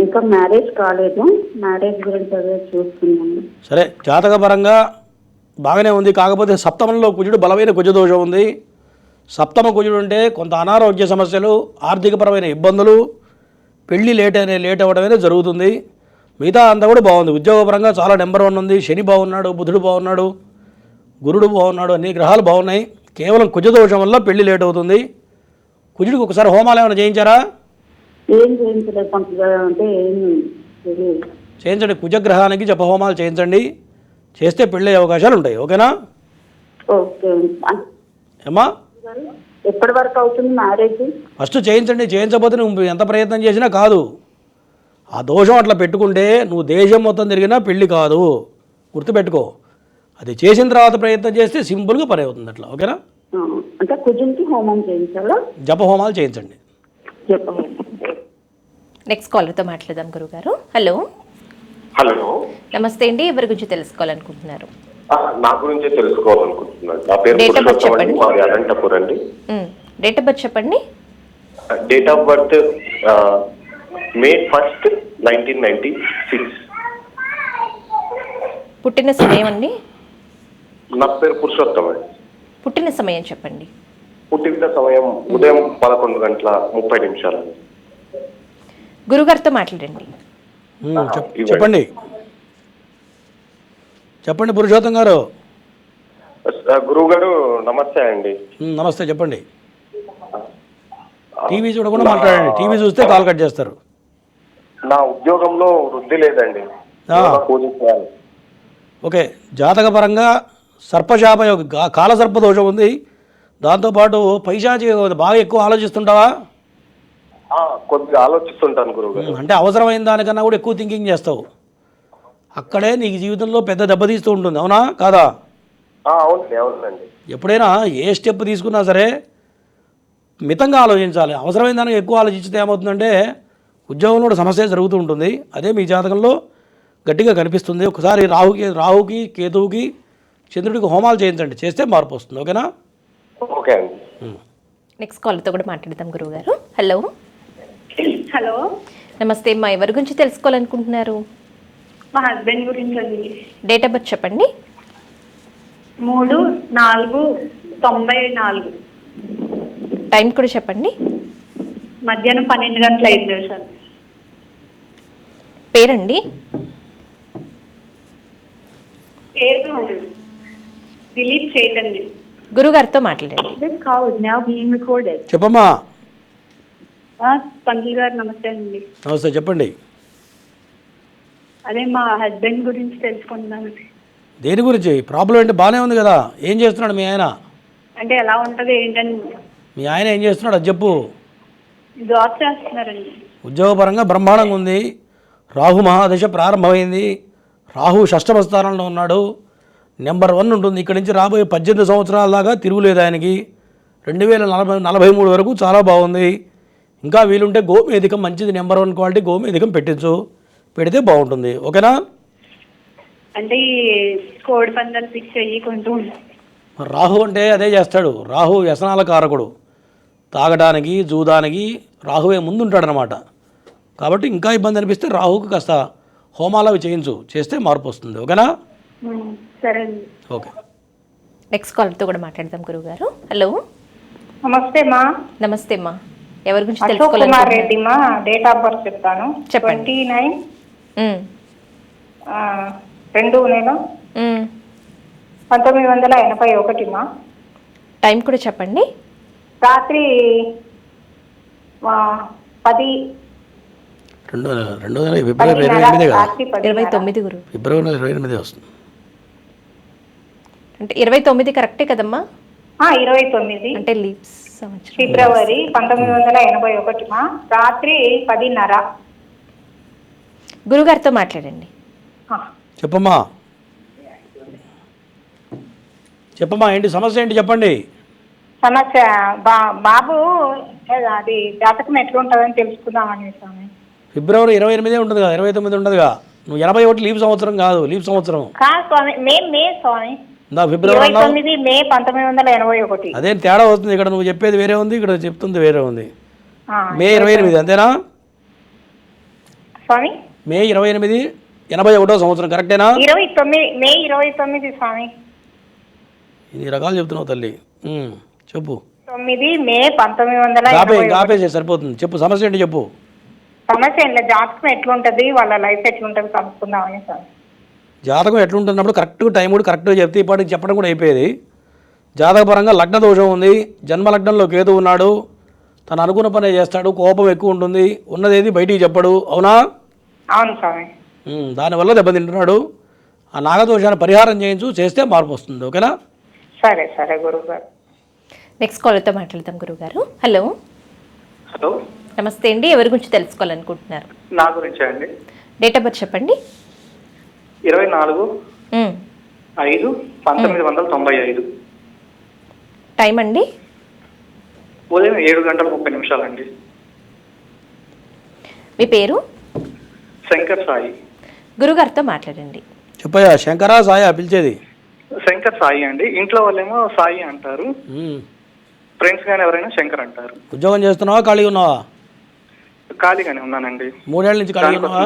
ఇంకా మ్యారేజ్ కాలేదు. మ్యారేజ్ గురించి అదే చూస్తున్నాను. సరే, జాతకపరంగా బాగానే ఉంది. కాకపోతే సప్తమంలో కుజుడు, బలమైన కుజదోషం ఉంది. సప్తమ కుజుడు అంటే కొంత అనారోగ్య సమస్యలు, ఆర్థికపరమైన ఇబ్బందులు, పెళ్ళి లేట్ అవ్వడమే జరుగుతుంది. మిగతా అంతా కూడా బాగుంది. ఉద్యోగపరంగా చాలా నెంబర్ 1 ఉంది. శని బాగున్నాడు, బుధుడు బాగున్నాడు, గురుడు బాగున్నాడు, అన్ని గ్రహాలు బాగున్నాయి. కేవలం కుజదోషం వల్ల పెళ్లి లేట్ అవుతుంది. కుజుడికి ఒకసారి హోమాలు ఏమైనా చేయించారా? ఏం చేయించలేదు, అంటే ఏం తెలియదు. చేయించండి, కుజగ్రహానికి జపహోమాలు చేయించండి. చేస్తే పెళ్ళి అయ్యే అవకాశాలు ఉంటాయి. ఓకేనా? ఓకే. ఏమ్మా, ఎప్పటి వరకు అవుతుంది మ్యారేజ్? ఫస్ట్ చేయించండి. చేయించకపోతే నువ్వు ఎంత ప్రయత్నం చేసినా కాదు. ఆ దోషం అట్లా పెట్టుకుంటే నువ్వు దేశం మొత్తం తిరిగినా పెళ్ళి కాదు. గుర్తుపెట్టుకో. అది చేసిన తర్వాత ప్రయత్నం చేస్తే సింపుల్గా పని అవుతుంది అట్లా. ఓకేనా? అంటే కుజునికి హోమం చేయించాలా? జపహోమాలు చేయించండి. నెక్స్ట్ కాలర్తో మాట్లాడదాం గురుగారు. హలో. హలో, నమస్తే అండి. ఎవరి గురించి తెలుసుకోవాలనుకుంటున్నారు? నా గురించే తెలుసుకోవాలనుకుంటున్నాను. నా పేరు Date of birth పురుషోత్తమ అండి, చెప్పండి. మాది అనంతపూర్ అండి. డేట్ ఆఫ్ బర్త్ చెప్పండి. Date of birth May 1st, 1996. పుట్టిన సమయం అండి? నా పేరు పురుషోత్తమ అండి. పుట్టిన సమయం చెప్పండి. పుట్టిన సమయం ఉదయం 11:30 గురుగారితో మాట్లాడండి. చెప్పండి చెప్పండి పురుషోత్తం గారు. గురువు గారు నమస్తే అండి. నమస్తే, చెప్పండి. టీవీ చూడకుండా మాట్లాడండి. టీవీ చూస్తే కాల్ కట్ చేస్తారు. నా ఉద్యోగంలో వృద్ధి లేదండి. పూజించాలి. ఓకే, జాతకపరంగా సర్పశాప కాలసర్ప దోషం ఉంది. దాంతోపాటు పైశాచి బాగా ఎక్కువ ఆలోచిస్తుంటావా? కొద్దిగా ఆలోచిస్తుంటాను గురువు గారు. అంటే అవసరమైన దానికన్నా కూడా ఎక్కువ థింకింగ్ చేస్తావు. అక్కడే నీకు జీవితంలో పెద్ద దెబ్బతీస్తూ ఉంటుంది. అవునా కాదా? అవునండి. ఎప్పుడైనా ఏ స్టెప్ తీసుకున్నా సరే మితంగా ఆలోచించాలి. అవసరమైన దానికి ఎక్కువ ఆలోచిస్తే ఏమవుతుందంటే ఉద్యోగంలో కూడా సమస్య జరుగుతూ ఉంటుంది. అదే మీ జాతకంలో గట్టిగా కనిపిస్తుంది. ఒకసారి రాహుకి కేతువుకి చంద్రుడికి హోమాలు చేయించండి. చేస్తే మార్పు వస్తుంది. ఓకేనా? ఓకే అండి. నెక్స్ట్ కాల్తో కూడా మాట్లాడదాం గురువుగారు. హలో. హలో, నమస్తే అమ్మా. ఎవరి గురించి తెలుసుకోవాలనుకుంటున్నారు? మా హస్బెండ్ గురించి అండి. డేట్ ఆఫ్ బర్త్ చెప్పండి. 3/4/94. టైం కూడా చెప్పండి. మధ్యాహ్నం 12 గంటల 5 నిమిషాలు. పేరండి? పేరు దిలీప్ చైతన్య. గురుగారితో మాట్లాడండి. This call is now being recorded. చెప్పమ్మా. పంతులు గారు నమస్తే అండి. నమస్తే, చెప్పండి. అదే మా హస్బెండ్ గురించి తెలుసుకుంటున్నాను. దేని గురించి? ప్రాబ్లం ఏంటి? బాగానే ఉంది కదా. ఏం చేస్తున్నాడు మీ ఆయన? అంటే ఎలా ఉంటది ఏంటని. మీ ఆయన ఏం చేస్తున్నాడు అది చెప్పు. జాబ్ చేస్తున్నారండి. ఉద్యోగపరంగా బ్రహ్మాండంగా ఉంది. రాహు మహాదశ ప్రారంభమైంది. రాహు షష్టమ స్థానంలో ఉన్నాడు. నెంబర్ 1 ఉంటుంది. ఇక్కడి నుంచి రాబోయే 18 సంవత్సరాల దాకా తిరుగులేదు ఆయనకి. 2043 వరకు చాలా బాగుంది. ఇంకా వీలుంటే గోమేధికం మంచిది, నెంబర్ 1 క్వాలిటీ గోమేధికం పెట్టించు. పెడితే బాగుంటుంది. ఓకేనా? అంటే ఈ కోడి పందాలు ఫిక్స్ అయ్యి కొంటూ రాహు అంటే అదే చేస్తాడు. రాహు వ్యసనాల కారకుడు. తాగడానికి జూదానికి రాహువే ముందుంటాడనమాట. కాబట్టి ఇంకా ఇబ్బంది అనిపిస్తే రాహుకు కాస్త హోమాలు అవి చేయించు. చేస్తే మార్పు వస్తుంది. ఓకేనా? సరే అండి. ఓకే. నెక్స్ట్ కాల్తో కూడా మాట్లాడదాం గురువుగారు. హలో. నమస్తే మా. నమస్తే అమ్మా. ఎవరి గురించి అశోక్ కుమార్ తెలుసుకోవాలనుకుంటున్నారు? రెడ్డి మా. డేట్ ఆఫ్ బర్త్ చెప్తాను. చెప్పండి. 29 1981 మా. టైం కూడా చెప్పండి. రాత్రి 10 ఫిబ్రవరి 28 కదా? రాత్రి 10. 29 గురువు. ఫిబ్రవరి 28 వస్తుంది. అంటే 29 కరెక్టే కదమ్మా? 29 అంటే లీప్స్ సంవత్సరం. ఫిబ్రవరి 1981 మా రాత్రి 10:30. గురుగారితో మాట్లాడండి. చెప్పమ్మా చెప్పమ్మా ఏంటి సమస్య ఏంటి చెప్పండి. సమస్య బాబు అది జాతకం ఎట్లా ఉంటుందని తెలుసుకుందామని స్వామి. ఫిబ్రవరి 28 ఉంటుంది కదా, 29 ఉండదుగా. నువ్వు 81 లీప్ సంవత్సరం కాదు, లీప్ సంవత్సరం. కాదు స్వామి, మే స్వామి. ఫిబ్రవరి 29 మే 1981. అదేం తేడా వస్తుంది. ఇక్కడ నువ్వు చెప్పేది వేరే ఉంది, ఇక్కడ చెప్తుంది వేరే ఉంది. మే 28 అంతేనా స్వామి? మే 28 81వ సంవత్సరం కరెక్టేనా? 29 మే 29 స్వామి. ఇన్ని రకాలు చెప్తున్నావు తల్లి. చెప్పు. 9 మే 1981. ఆపేసే సరిపోతుంది. చెప్పు సమస్య ఏంటి చెప్పు. సమస్య ఏంటి, జాతకం ఎట్లుంటది, వాళ్ళ లైఫ్ ఎట్లుంటది కనుక్కుందామని సార్. జాతకం ఎట్లుంటున్నప్పుడు కరెక్ట్గా టైం కూడా కరెక్ట్గా చెప్తే ఇప్పటికి చెప్పడం కూడా అయిపోయేది. జాతకపరంగా లగ్న దోషం ఉంది, జన్మ లగ్నంలో కేతు ఉన్నాడు, తను అనుకున్న పనే చేస్తాడు, కోపం ఎక్కువ ఉంటుంది, ఉన్నదేది బయటికి చెప్పడు. అవునా? అవును స్వామి. దానివల్ల దెబ్బతింటున్నాడు. ఆ నాగదోషాన్ని పరిహారం చేస్తే మార్పు వస్తుంది. ఓకేనా? సరే సరే గురువు గారు. నెక్స్ట్ కాలర్తో మాట్లాడతాం గురుగారు. హలో. హలో, నమస్తే అండి. ఎవరి గురించి తెలుసుకోవాలనుకుంటున్నారు? నా గురించే అండి. డేట్ ఆఫ్ బర్త్ చెప్పండి. 24/5/1995. టైం అండి? ఉదయం 7:30 అండి. మీ పేరు? శంకర్ సాయి. గురుగారితో మాట్లాడండి. చెప్పయ్యా. శంకరా సాయా పిలిచేది? శంకర్ సాయి అండి. ఇంట్లో వాళ్ళేమో సాయి అంటారు, ఫ్రెండ్స్ కానీ ఎవరైనా శంకర్ అంటారు. ఉద్యోగం చేస్తున్నావా, ఖాళీగా ఉన్నావా? ఖాళీగానే ఉన్నానండి. 3 ఏళ్ళ నుంచి ఖాళీగా ఉన్నావా?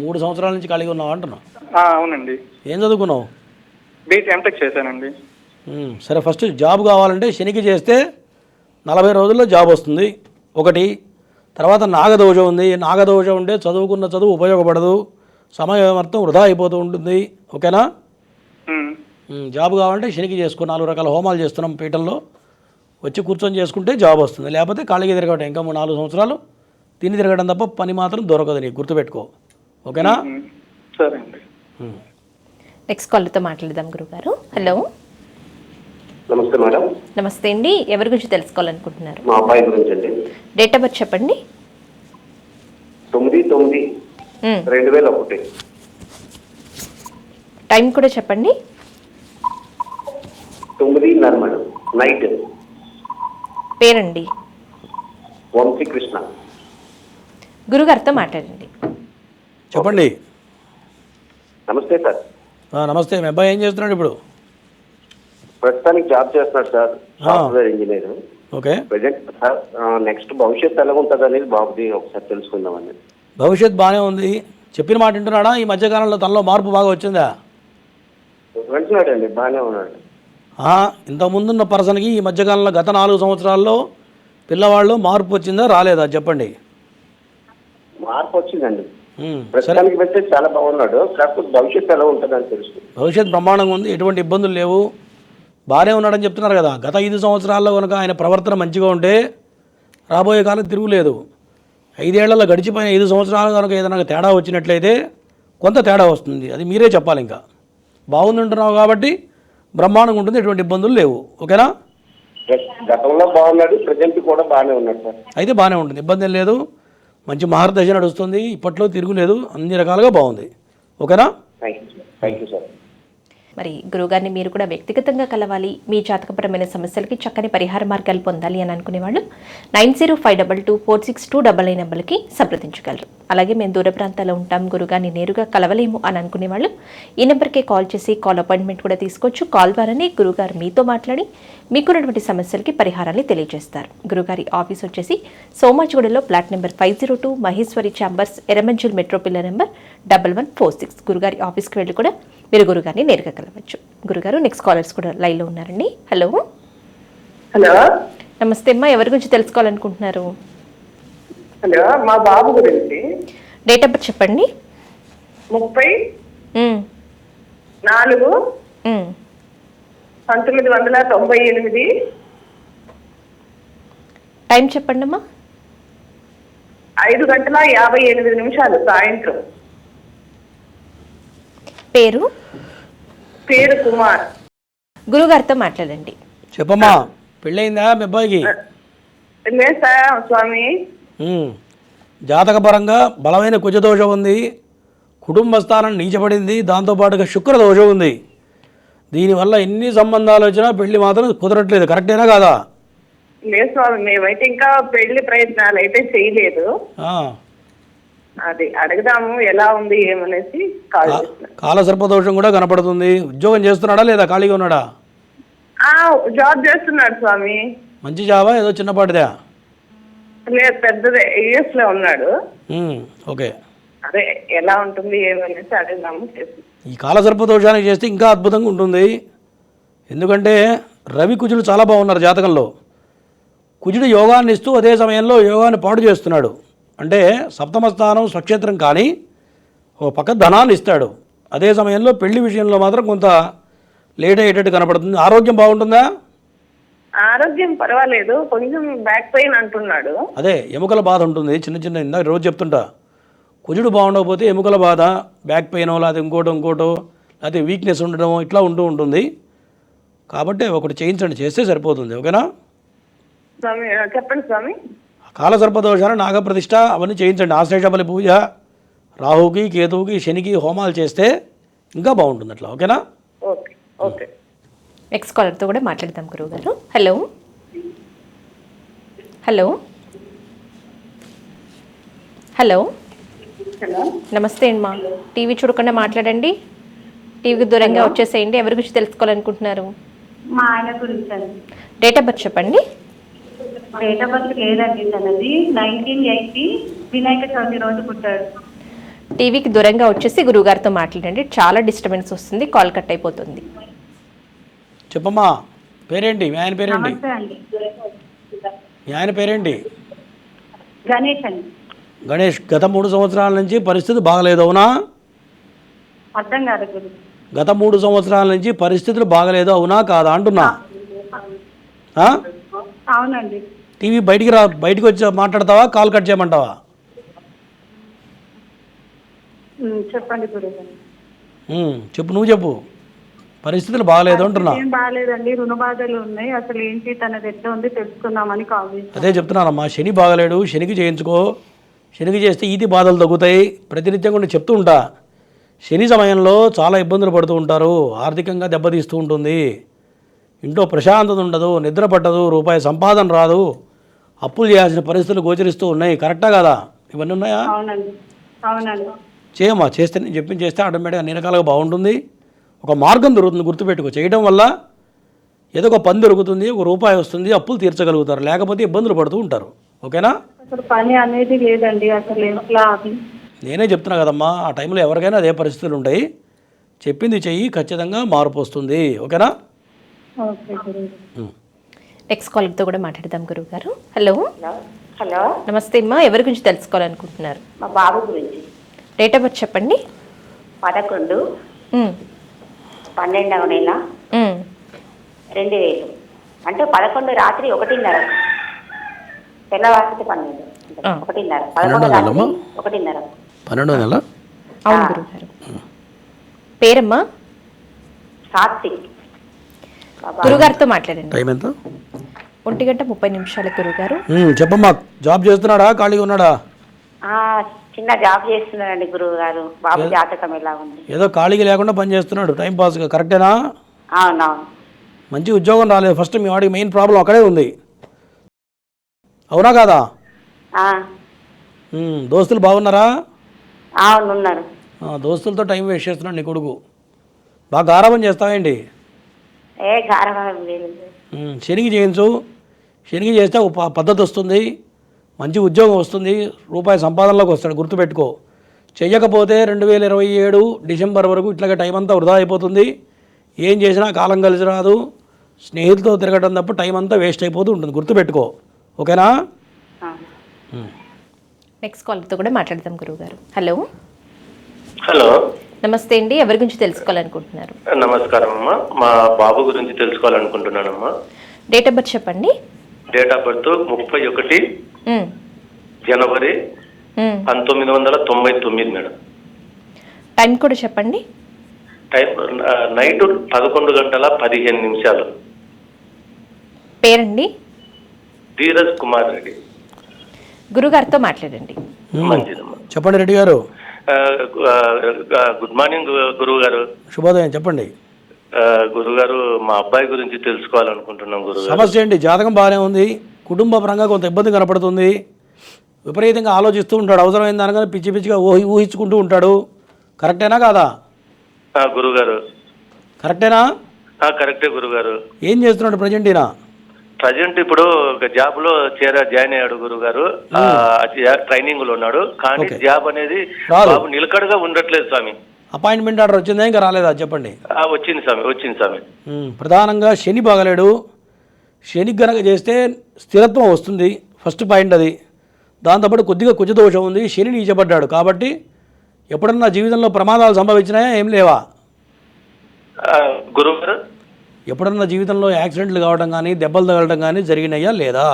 3 సంవత్సరాల నుంచి ఖాళీగా ఉన్నావా అంటున్నా? అవునండి. ఏం చదువుకున్నావు? ఎంటెక్ చేశానండి. సరే, ఫస్ట్ జాబ్ కావాలంటే శనికి చేస్తే 40 రోజుల్లో జాబ్ వస్తుంది ఒకటి. తర్వాత నాగదోషం ఉంది. నాగదోషం ఉంటే చదువుకున్న చదువు ఉపయోగపడదు, సమయం మొత్తం వృధా అయిపోతూ ఉంటుంది. ఓకేనా? జాబ్ కావాలంటే శనికి చేసుకో. 4 రకాల హోమాలు చేస్తున్నాం పీఠంలో, వచ్చి కూర్చొని చేసుకుంటే జాబ్ వస్తుంది. లేకపోతే ఖాళీగా తిరగటం. ఇంకా 4 సంవత్సరాలు తిని తిరగడం తప్ప పని మాత్రం దొరకదు నీకు, గుర్తుపెట్టుకో. ఓకేనా? సరే అండి. నెక్స్ట్ కాల్తో మాట్లాడదాం గురుగారు. హలో. నమస్తే మేడం. నమస్తే అండి. ఎవరి గురించి తెలుసుకోవాలనుకుంటున్నారు? మా అబ్బాయి గురించి అండి. డేట్ ఆఫ్ బర్త్ చెప్పండి. 9/9/2001. టైం కూడా చెప్పండి. 9:30 మేడం, నైట్. పేరండి? వంశీకృష్ణ. గురుగారితో మాట్లాడండి. చెప్పండి. నమస్తే సార్. నమస్తే. మీ అబ్బాయి ఏం చేస్తున్నాడు ఇప్పుడు? ప్రస్తుతానికి జాబ్ చేస్తున్నాడు sir, software engineer. Okay. Present sir next భవిష్యత్తు ఎలా ఉంటుంది అనేది బాబుది ఒకసారి తెలుసుకుందామని. భవిష్యత్తు బాగానే ఉంది. చెప్పిన మాట వింటున్నాడా? ఈ మధ్యకాలంలో తనలో మార్పు బాగా వచ్చిందా? వింటున్నాడు అండి, బాగానే ఉన్నాడు. ఇంతకుముందున్న పర్సన్కి ఈ మధ్యకాలంలో గత 4 సంవత్సరాల్లో పిల్లవాళ్ళు మార్పు వచ్చిందా రాలేదా చెప్పండి. మార్పు వచ్చిందండి. ప్రస్తుతానికి వెళ్తే చాలా బాగున్నాడు, కాకపోతే భవిష్యత్తు ఎలా ఉంటుందని తెలుసు. భవిష్యత్తు బ్రహ్మాండంగా ఉంది, ఎటువంటి ఇబ్బందులు లేవు, బాగానే ఉన్నాడని చెప్తున్నారు కదా. గత 5 సంవత్సరాల్లో కనుక ఆయన ప్రవర్తన మంచిగా ఉంటే రాబోయే కాలం తిరుగులేదు. 5 ఏళ్లలో గడిచిపోయిన 5 సంవత్సరాలు కనుక ఏదైనా తేడా వచ్చినట్లయితే కొంత తేడా వస్తుంది. అది మీరే చెప్పాలి. ఇంకా బాగుందంటున్నావు కాబట్టి బ్రహ్మాండంగా ఉంటుంది, ఎటువంటి ఇబ్బందులు లేవు. ఓకేనా? గతంలో బాగున్నాడు, ప్రజెంట్ కూడా బాగానే ఉన్నాడు సార్. అయితే బాగానే ఉంటుంది, ఇబ్బంది ఏం లేదు. మంచి మహర్దశ నడుస్తుంది, ఇప్పట్లో తిరుగులేదు, అన్ని రకాలుగా బాగుంది. ఓకేనా? Thank you sir. మరి గురువుగారిని మీరు కూడా వ్యక్తిగతంగా కలవాలి, మీ జాతకపరమైన సమస్యలకి చక్కని పరిహార మార్గాలు పొందాలి అని అనుకునేవాళ్ళు 9052246299 నెంబర్కి సంప్రదించగలరు. అలాగే మేము దూర ప్రాంతాల్లో ఉంటాం, గురుగారిని నేరుగా కలవలేము అని అనుకునేవాళ్ళు ఈ నెంబర్కే కాల్ చేసి కాల్ అపాయింట్మెంట్ కూడా తీసుకోవచ్చు. కాల్ ద్వారానే గురుగారు మీతో మాట్లాడి మీకున్నటువంటి సమస్యలకి పరిహారాన్ని తెలియజేస్తారు. గురుగారి ఆఫీస్ వచ్చేసి సోమాజిగూడలో flat number 502, Maheshwari chambers, Erramanzil metro pillar number 1146. గురుగారి ఆఫీస్కి వెళ్ళి కూడా మీరు గురుగారిని నేరుగా కలవచ్చు. గురుగారు నెక్స్ట్ కాలర్స్ కూడా లైన్లో ఉన్నారండి. హలో. హలో. నమస్తే అమ్మా. ఎవరి గురించి తెలుసుకోవాలనుకుంటున్నారు? హలో, మా బాబు గురించి. డేట్ ఆఫ్ బర్త్ చెప్పండి. 30/4/1998. టైం చెప్పండి అమ్మా. 5:58 సాయంత్రం. పేరు? పేరు కుమార్. గురుగారితో మాట్లాడండి. చెప్పమ్మా, పెళ్ళయిందా మీ అబ్బాయికి? లేదు సార్ స్వామి. జాతకపరంగా బలమైన కుజదోషం ఉంది, కుటుంబ స్థానం నీచబడింది, దాంతోపాటుగా శుక్ర దోషం ఉంది. దీనివల్ల ఎన్ని సంబంధాలు వచ్చినా పెళ్లి మాత్రం కుదరట్లేదు. కరెక్టేనా కాదా? లేదు స్వామి, మేమైతే ఇంకా పెళ్లి ప్రయత్నాలు అయితే చేయలేదు. అది అడుగుదాము ఎలా ఉంది ఏమనేసి కాల్ చేస్తున్నాను. కాలసర్పదోషం కూడా కనపడుతుంది. ఉద్యోగం చేస్తున్నాడా లేదా ఖాళీగా ఉన్నాడా? జాబ్ చేస్తున్నాడు స్వామి. మంచి జాబా ఏదో చిన్నపాటిదా? లేదు పెద్దదే, యుఎస్ లో ఉన్నాడు. ఓకే, అదే ఎలా ఉంటుంది ఏమనేసి అడుగుదాము చేస్తున్నాం. ఈ కాలసర్పదోషానికి చేస్తే ఇంకా అద్భుతంగా ఉంటుంది. ఎందుకంటే రవి కుజుడు చాలా బాగున్నారు జాతకంలో. కుజుడు యోగాన్ని ఇస్తూ అదే సమయంలో యోగాన్ని పాడు చేస్తున్నాడు. అంటే సప్తమ స్థానం స్వక్షేత్రం, కానీ ఒక పక్క ధనాన్ని ఇస్తాడు. అదే సమయంలో పెళ్లి విషయంలో మాత్రం కొంత లేట్ అయ్యేటట్టు కనపడుతుంది. ఆరోగ్యం బాగుంటుందా? ఆరోగ్యం పర్వాలేదు, కొంచెం బ్యాక్ పెయిన్ అంటున్నాడు. అదే ఎముకల బాధ ఉంటుంది చిన్న చిన్న. ఇందాక రోజు చెప్తుంటా, కుజుడు బాగుండకపోతే ఎముకల బాధ, బ్యాక్ పెయిన్, లేకపోతే ఇంకోటో లేకపోతే వీక్నెస్ ఉండడం ఇట్లా ఉంటుంది. కాబట్టి ఒకటి చేయించండి, చేస్తే సరిపోతుంది. ఓకేనా? స్వామి చెప్పండి స్వామి. కాలసర్పదోషాలు, నాగప్రతిష్ఠ అవన్నీ చేయించండి. ఆశ్లేషబలి పూజ, రాహుకి కేతువుకి శనికి హోమాలు చేస్తే ఇంకా బాగుంటుంది అట్లా. ఓకేనా? Okay okay. నెక్స్ట్ కాలర్తో కూడా మాట్లాడదాం గురువుగారు. హలో హలో హలో హలో, నమస్తే అమ్మా. టీవీ చూడకుండా మాట్లాడండి, టీవీకి దూరంగా వచ్చేసేయండి. ఎవరి గురించి తెలుసుకోవాలనుకుంటున్నారు? మా ఆయన గురించి అండి. డేట్ ఆఫ్ బర్త్ చెప్పండి. డేట్ ఆఫ్ బర్త్ లేదండి తనది. 1980 వినాయక చవితి రోజు పుట్టాడు. టీవీకి దూరంగా వచ్చేసి గురువుగారితో మాట్లాడండి, చాలా డిస్టర్బెన్స్ వస్తుంది, కాల్ కట్ అయిపోతుంది. చెప్పమ్మా, పేరేంటి? మీ ఆయన పేరేంటి? నమస్తే అండి. మీ ఆయన పేరేంటి? గణేష్ అండి. గణేష్, గత 3 సంవత్సరాల నుంచి పరిస్థితి బాగలేదు, అవునా? అర్థం కాదు గురు. గత 3 సంవత్సరాల నుంచి పరిస్థితులు బాగలేదు, అవునా కాదా అంటున్నా? అవునండి. టీవీ బయటికి వచ్చి మాట్లాడతావా, కాల్ కట్ చేయమంటావా? చెప్పండి గురు. చెప్పు, నువ్వు చెప్పు. పరిస్థితులు బాగలేదు అంటున్నా. ఏం బాగాలేదండి, రుణ బాధలు ఉన్నాయి. అసలు ఏంటి తనది ఎట్లా ఉంది తెలుసుకుందామని కాల్ చేస్తాను. అదే చెప్తున్నానమ్మా, శని బాగలేడు, శనికి చేయించుకో. శనికి చేస్తే ఈతి బాధలు తగ్గుతాయి. ప్రతినిత్యం కూడా చెప్తూ ఉంటా. శని సమయంలో చాలా ఇబ్బందులు పడుతూ ఉంటారు, ఆర్థికంగా దెబ్బతీస్తూ ఉంటుంది, ఇంట్లో ప్రశాంతత ఉండదు, నిద్ర పట్టదు, రూపాయి సంపాదన రాదు, అప్పులు చేయాల్సిన పరిస్థితులు గోచరిస్తూ ఉన్నాయి. కరెక్టా కదా? ఇవన్నీ ఉన్నాయా? అవునండి అవునండి. చేయమ్మా, చేస్తే నేను చెప్పింది చేస్తే ఆటోమేటిక్గా అన్ని రకాలుగా బాగుంటుంది. ఒక మార్గం దొరుకుతుంది, గుర్తుపెట్టుకో. చేయడం వల్ల ఏదో ఒక పని దొరుకుతుంది, ఒక రూపాయి వస్తుంది, అప్పులు తీర్చగలుగుతారు. లేకపోతే ఇబ్బందులు పడుతూ ఉంటారు. ఓకేనా? అసలు పని అనేది లేదండి, అసలు ఎట్లా అది. నేనే చెప్తున్నా కదమ్మా, ఆ టైంలో ఎవరికైనా అదే పరిస్థితులు ఉంటాయి. చెప్పింది చెయ్యి, ఖచ్చితంగా మార్పు వస్తుంది. ఓకేనా? ఓకే గురువు. నెక్స్ట్ కాలర్తో కూడా మాట్లాడదాం గురువుగారు. హలో హలో, నమస్తే అమ్మా. ఎవరి గురించి తెలుసుకోవాలనుకుంటున్నారు? మా బాబు గురించి. డేట్ ఆఫ్ బర్త్ చెప్పండి. 11/12/2000 అంటే 11 రాత్రి 1:30, తెల్లవారి 12, 1:30, 11 రాత్రి 1:30. 12వ నెల. అవును గురువుగారు. పేరమ్మా? సాత్విక్. గురుగారితో మాట్లాడండి. టైం ఎంత? 1:30 గురుగారు. చెప్పమ్మా, జాబ్ చేస్తున్నాడా, ఖాళీగా ఉన్నాడా? చిన్న జాబ్ చేస్తున్నాడండి గురువు గారు. బాబు జాతకం ఎలా ఉంది? ఏదో ఖాళీగా లేకుండా పని చేస్తున్నాడు, టైం పాస్గా. కరెక్టేనా? అవునవును. మంచి ఉద్యోగం రాలేదు. ఫస్ట్ మీ వాడికి మెయిన్ ప్రాబ్లం అక్కడే ఉంది, అవునా కాదా? దోస్తులు బాగున్నారా? ఉన్నారు. దోస్తులతో టైం వేస్ట్ చేస్తున్నాడు నీ కొడుకు. బాగా గారాబం చేస్తావేంటి? శనికి చేయించు. శనికి చేస్తే ఒక పద్ధతి వస్తుంది, మంచి ఉద్యోగం వస్తుంది, రూపాయి సంపాదనలోకి వస్తాడు. గుర్తుపెట్టుకో. చెయ్యకపోతే 2027 డిసెంబర్ వరకు ఇట్లాగే టైం అంతా వృధా అయిపోతుంది. ఏం చేసినా కాలం కలిసి రాదు. స్నేహితులతో తిరగడం తప్ప టైం అంతా వేస్ట్ అయిపోతూ ఉంటుంది. గుర్తుపెట్టుకో. ఓకేనా? నెక్స్ట్ కాల్తో కూడా మాట్లాడదాం గురువుగారు. హలో హలో, నమస్తే అండి. ఎవరి గురించి తెలుసుకోవాలనుకుంటున్నారు? నమస్కారం అమ్మా. మా బాబు గురించి తెలుసుకోవాలనుకుంటున్నానమ్మా. డేట్ ఆఫ్ బర్త్ చెప్పండి. Date of birth 31 January 1999 madam. Time కూడా చెప్పండి. Time night 11:15. పేరండి? ధీరజ్ కుమార్ రెడ్డి. గురుగారితో మాట్లాడండి. మంచిదమ్మా. చెప్పండి రెడ్డి గారు. గుడ్ మార్నింగ్ గురువు గారు. శుభోదయం. చెప్పండి గురువు గారు, మా అబ్బాయి గురించి తెలుసుకోవాలనుకుంటున్నాం గురువు గారు. సమస్య ఏంటి? జాతకం బాగానే ఉంది, కుటుంబ పరంగా కొంత ఇబ్బంది కనపడుతుంది, విపరీతంగా ఆలోచిస్తూ ఉంటాడు, అవసరమైన దానికన్నా పిచ్చి పిచ్చిగా ఊహించుకుంటూ ఉంటాడు. కరెక్టేనా కాదా? గురుగారు కరెక్టేనా? కరెక్టే గురుగారు. ఏం చేస్తున్నాడు ప్రజెంట్ ఈయన? ప్రజెంట్ ఇప్పుడు ఒక జాబ్ లో జాయిన్ అయ్యాడు గురుగారు. ట్రైనింగ్ లో ఉన్నాడు, కానీ జాబ్ అనేది బాబు నిలకడగా ఉండట్లేదు స్వామి. అపాయింట్మెంట్ ఆర్డర్ వచ్చిందా ఇంకా రాలేదా చెప్పండి? వచ్చింది స్వామి. ప్రధానంగా శని బాగలేడు. శని గనక చేస్తే స్థిరత్వం వస్తుంది, ఫస్ట్ పాయింట్ అది. దాంతోపాటు కొద్దిగా కుజదోషం ఉంది, శని నీచబడ్డాడు. కాబట్టి ఎప్పుడన్నా జీవితంలో ప్రమాదాలు సంభవించినాయా? ఏం లేవా గురుగారు? ఎప్పుడన్నా జీవితంలో యాక్సిడెంట్లు కావడం కానీ దెబ్బలు తగలడం కానీ జరిగినాయా లేదా?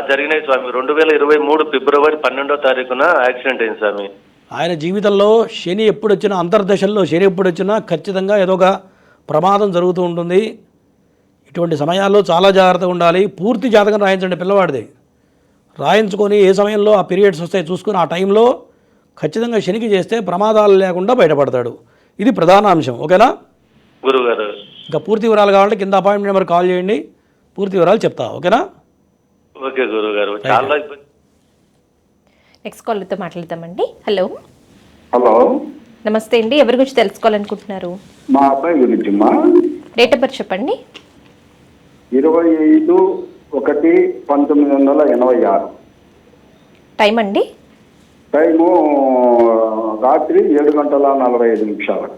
జరిగినాయి స్వామి. 2023 ఫిబ్రవరి 12వ యాక్సిడెంట్ అయింది స్వామి. ఆయన జీవితంలో శని ఎప్పుడు వచ్చినా, అంతర్దశల్లో శని ఎప్పుడు వచ్చినా ఖచ్చితంగా ఏదో ఒక ప్రమాదం జరుగుతూ ఉంటుంది. ఇటువంటి సమయాల్లో చాలా జాగ్రత్తగా ఉండాలి. పూర్తి జాతకం రాయించండి పిల్లవాడిది. రాయించుకొని ఏ సమయంలో ఆ పీరియడ్స్ వస్తాయి చూసుకొని ఆ టైంలో ఖచ్చితంగా శనికి చేస్తే ప్రమాదాలు లేకుండా బయటపడతాడు. ఇది ప్రధాన అంశం. ఓకేనా గురుగారు? ఇంకా పూర్తి వివరాలు కావాలంటే కింద అపాయింట్మెంట్ నెంబర్ కాల్ చేయండి, పూర్తి వివరాలు చెప్తా. ఓకేనా? ఓకే గురుగారు. చాలా నెక్స్ట్ కాల్తో మాట్లాడతామండి. హలో. హలో, నమస్తే అండి. ఎవరి గురించి తెలుసుకోవాలనుకుంటున్నారు? మా అబ్బాయి గురించి మా డేట్ ఆఫ్ బర్త్ చెప్పండి. 25/1/1986. టైం అండి? టైము రాత్రి 7:45.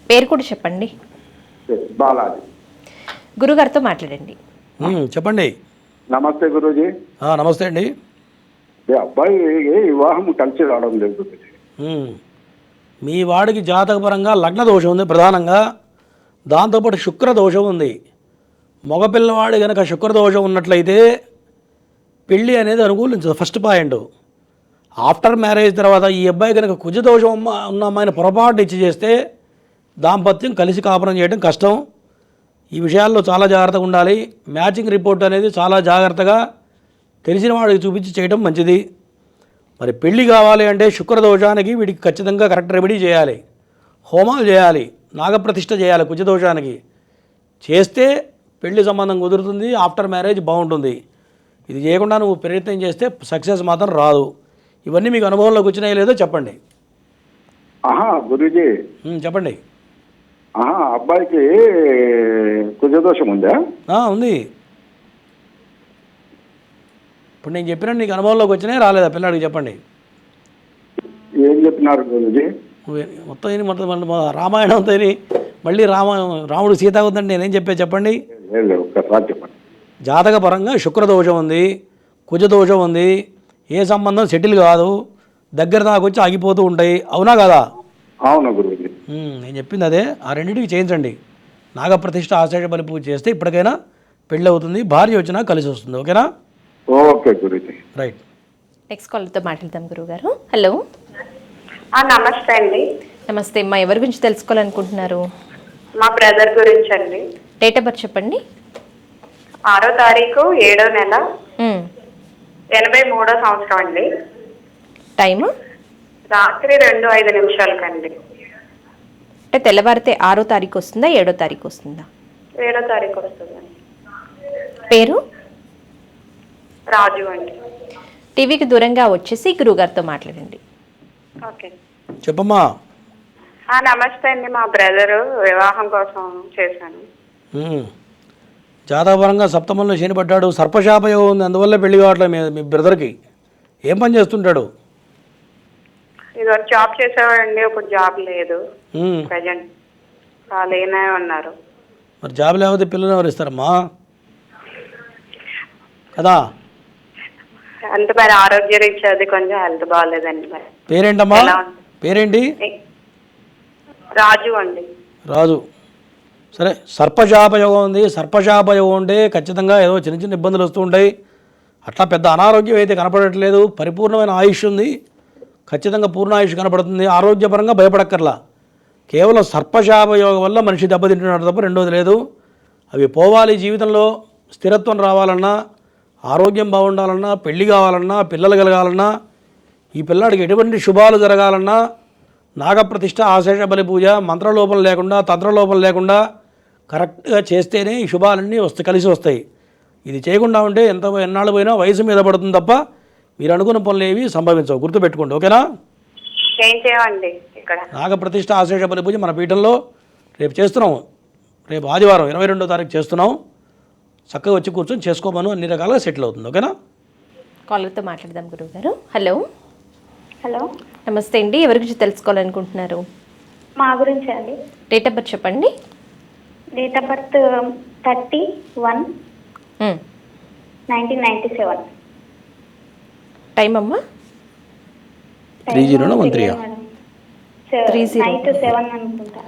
పేరు కూడా చెప్పండి. బాలాజీ. గురుగారితో మాట్లాడండి. చెప్పండి. నమస్తే గురూజీ. నమస్తే అండి. అబ్బాయి వివాహం కలిసి రావడం లేదు గురూజీ. మీ వాడికి జాతకపరంగా లగ్న దోషం ఉంది ప్రధానంగా, దాంతోపాటు శుక్ర దోషం ఉంది. మగపిల్లవాడి కనుక శుక్ర దోషం ఉన్నట్లయితే పెళ్ళి అనేది అనుకూలించదు, ఫస్ట్ పాయింట్. ఆఫ్టర్ మ్యారేజ్ తర్వాత ఈ అబ్బాయి కనుక కుజదోషం ఉన్న అమ్మాయిని పొరపాటు ఇచ్చి చేస్తే దాంపత్యం కలిసి కాపురం చేయడం కష్టం. ఈ విషయాల్లో చాలా జాగ్రత్తగా ఉండాలి. మ్యాచింగ్ రిపోర్ట్ అనేది చాలా జాగ్రత్తగా తెలిసిన వాడికి చూపించి చేయడం మంచిది. మరి పెళ్ళి కావాలి అంటే శుక్రదోషానికి వీడికి ఖచ్చితంగా కరెక్ట్ రెమెడీ చేయాలి, హోమాలు చేయాలి, నాగప్రతిష్ఠ చేయాలి. కుజదోషానికి చేస్తే పెళ్లి సంబంధం కుదురుతుంది, ఆఫ్టర్ మ్యారేజ్ బాగుంటుంది. ఇది చేయకుండా నువ్వు ప్రయత్నం చేస్తే సక్సెస్ మాత్రం రాదు. ఇవన్నీ మీకు అనుభవంలోకి వచ్చినాయో లేదో చెప్పండి. గురూజీ చెప్పండి. అబ్బాయికి కుజదోషం ఉందా? ఉంది. ఇప్పుడు నేను చెప్పిన నీకు అనుభవంలోకి వచ్చినాయి రాలేదా పిల్లాడికి చెప్పండి. ఏం చెప్పినారు గురూజీ? మొత్తం రామాయణంతో మళ్ళీ రాముడు సీత ఉందండి నేనేం చెప్పండి. చెప్పండి. జాతక పరంగా శుక్రదోషం ఉంది, కుజదోషం ఉంది, ఏ సంబంధం సెటిల్ కాదు, దగ్గర దాకా వచ్చి ఆగిపోతూ ఉంటాయి. అవునా కదా? అవునా గురూజీ? నేను చెప్పింది అదే. ఆ రెండింటికి చేయించండి. నాగప్రతిష్ఠ ఆశ్రయ బలి పూజ చేస్తే ఇప్పటికైనా పెళ్ళి అవుతుంది, భార్య వచ్చినా కలిసి వస్తుంది. ఓకేనా? ఓకే గురూజీ. రైట్. నెక్స్ట్ కాల్తో మాట్లాడదాం గురుగారు. హలో. నమస్తే అండి. నమస్తే అమ్మా. ఎవరి గురించి తెలుసుకోవాలనుకుంటున్నారు? మా బ్రదర్ గురించి అండి. డేట్ ఆఫ్ బర్త్ చెప్పండి. 6వ తారీఖు 7వ నెల 83వ సంవత్సరం అండి. టైము రాత్రి 2:05 అంటే తెల్లవారితే 6వ తారీఖు వస్తుందా 7వ తారీఖు వస్తుందా? 7వ తారీఖు వస్తుందండి. పేరు? రాజు అండి. టీవీకి దూరంగా వచ్చేసి గురుగారితో మాట్లాడండి. ఓకే చెప్పమ్మా. నమస్తే అండి. మా బ్రదరు వివాహం కోసం చేశాను. జాతకపరంగా సప్తమంలో శని పడ్డాడు, సర్పశాపయోగం ఉంది, అందువల్ల పెళ్లి కావట్లేదు మీ బ్రదర్కి. ఏం పని చేస్తుంటాడు? ఇది జాబ్ చేసేవాడండి, ఇప్పుడు జాబ్ లేదు ప్రజెంట్, ఖాళీనే ఉన్నారు. మరి జాబ్ లేకపోతే పిల్లలు ఎవరు ఇస్తారమ్మా కదా? అంటే మరి ఆరోగ్య రీత్యా అది కొంచెం హెల్త్ బాగాలేదండి. మరి పేరేంటమ్మా? పేరేంటి? రాజు అండి. రాజు. సరే, సర్పశాపయోగం ఉంది. సర్పశాపయోగం ఉంటే ఖచ్చితంగా ఏదో చిన్న చిన్న ఇబ్బందులు వస్తూ ఉంటాయి. అట్లా పెద్ద అనారోగ్యం అయితే కనపడట్లేదు. పరిపూర్ణమైన ఆయుష్ ఉంది, ఖచ్చితంగా పూర్ణ ఆయుష్ కనపడుతుంది. ఆరోగ్యపరంగా భయపడక్కర్లా. కేవలం సర్పశాపయోగం వల్ల మనిషి దెబ్బతింటున్నాడు తప్ప రెండోది లేదు. అవి పోవాలి. జీవితంలో స్థిరత్వం రావాలన్నా, ఆరోగ్యం బాగుండాలన్నా, పెళ్లి కావాలన్నా, పిల్లలు కలగాలన్నా, ఈ పిల్లాడికి ఎటువంటి శుభాలు జరగాలన్నా నాగప్రతిష్ఠ, ఆశేష బలి పూజ, మంత్రలోపం లేకుండా, తంత్రలోపం లేకుండా కరెక్ట్గా చేస్తేనే ఈ శుభాలన్నీ కలిసి వస్తాయి. ఇది చేయకుండా ఉంటే ఎన్నాళ్ళు పోయినా వయసు మీద పడుతుంది తప్ప మీరు అనుకున్న పనులు ఏవి సంభవించవు. గుర్తుపెట్టుకోండి, ఓకేనా? ఏం చేయమండి ఇక్కడ? నాగప్రతిష్ఠ, ఆశేష బలి పూజ మన పీఠంలో రేపు చేస్తున్నాం. రేపు ఆదివారం 22వ తారీఖు చేస్తున్నాం. చక్కగా వచ్చి కూర్చొని చేసుకోమను, అన్ని రకాలుగా సెటిల్ అవుతుంది. ఓకేనా? కాలర్తో మాట్లాడదాం గురువుగారు. హలో. హలో, నమస్తే అండి. ఎవరి గురించి తెలుసుకోవాలనుకుంటున్నారు? మా గురించి అండి. డేట్ ఆఫ్ బర్త్ చెప్పండి. Date of birth 30/1/1997. టైం అమ్మా? 30 13 నైట్ 7 అనుకుంటా.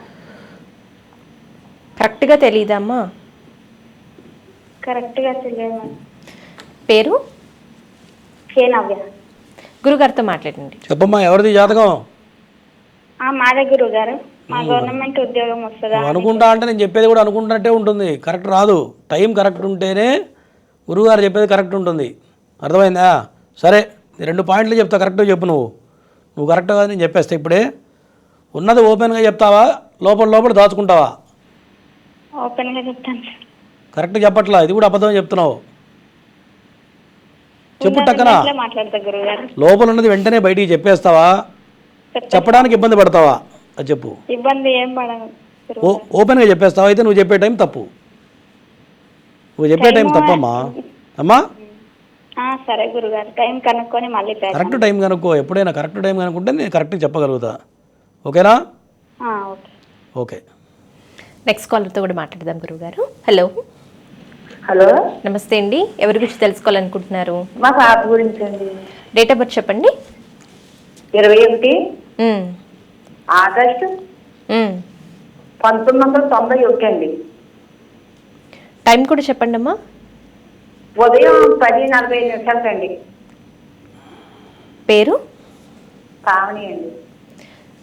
కరెక్ట్గా తెలీదమ్మా? కరెక్ట్గా తెలియదు మేడం. పేరు? కే నవ్య. గురుగారితో మాట్లాడండి. చెప్పమ్మా, ఎవరిది జాతకం? మాదే గురువు గారు. మా గవర్నమెంట్ ఉద్యోగం వస్తుందా అనుకుంటా అంటే నేను చెప్పేది కూడా అనుకుంటున్నట్టే ఉంటుంది. కరెక్ట్ రాదు. టైం కరెక్ట్ ఉంటేనే గురువుగారు చెప్పేది కరెక్ట్ ఉంటుంది. అర్థమైందా? సరే, 2 పాయింట్లు చెప్తా, కరెక్ట్గా చెప్పు. నువ్వు కరెక్ట్గా నేను చెప్పేస్తా. ఇప్పుడే ఉన్నది ఓపెన్గా చెప్తావా, లోపల దాచుకుంటావా? ఓపెన్గా చెప్తాను. కరెక్ట్ చెప్పట్లా, ఇది కూడా అబద్ధం చెప్తున్నావు. చెప్పు టక్కన. మాట్లాడతా గురువు గారు. లోపల ఉన్నది వెంటనే బయటికి చెప్పేస్తావా, చెప్పడానికి ఇబ్బంది పడతావా? అది చెప్పు. ఇబ్బంది ఏం పడను. ఓపెన్గా చెప్పేస్తావా? అయితే నువ్వు చెప్పే టైం తప్పు. నువ్వు చెప్పే టైం తప్పమ్మా. అమ్మా సరే గురుగారు, టైం కనుక్కొని మళ్ళీ కరెక్ట్ టైం కనుక్కో. ఎప్పుడైనా కరెక్ట్ టైం కనుక్కుంటే నేను కరెక్ట్గా చెప్పగలుగుతా. ఓకేనా? ఓకే. నెక్స్ట్ కాలర్తో కూడా మాట్లాడదాం గురువుగారు. హలో. హలో, నమస్తే అండి. ఎవరి గురించి తెలుసుకోవాలనుకుంటున్నారు? మా పాప గురించి అండి. డేట్ ఆఫ్ బర్త్ చెప్పండి. 21 ఆగస్టు 1991 అండి. టైం కూడా చెప్పండి అమ్మా. ఉదయం 10:45 అండి. పేరు? పావని అండి.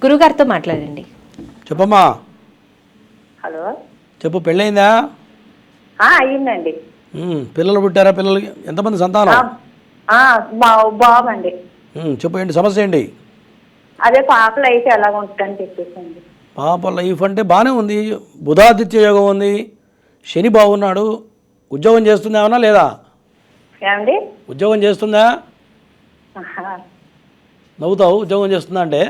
గురుగారితో మాట్లాడండి. చెప్పమ్మా. హలో, చెప్పు. పెళ్ళయిందా? అయ్యిందండి. పిల్లలు పుట్టారా? పిల్లలు ఎంతమంది సంతానం? బాబు అండి. చెప్పు, ఏంటి సమస్య ఏంటి? అదే పాప లైఫ్ ఎలా ఉంటుందని చెప్పేసండి. పాప లైఫ్ అంటే బాగానే ఉంది. బుధాదిత్య యోగం ఉంది, శని బాగున్నాడు. ఉద్యోగం చేస్తుందా ఏమన్నా లేదా? ఏమండి? ఉద్యోగం చేస్తుందా? నవ్వుతావు. ఉద్యోగం చేస్తుందా అంటే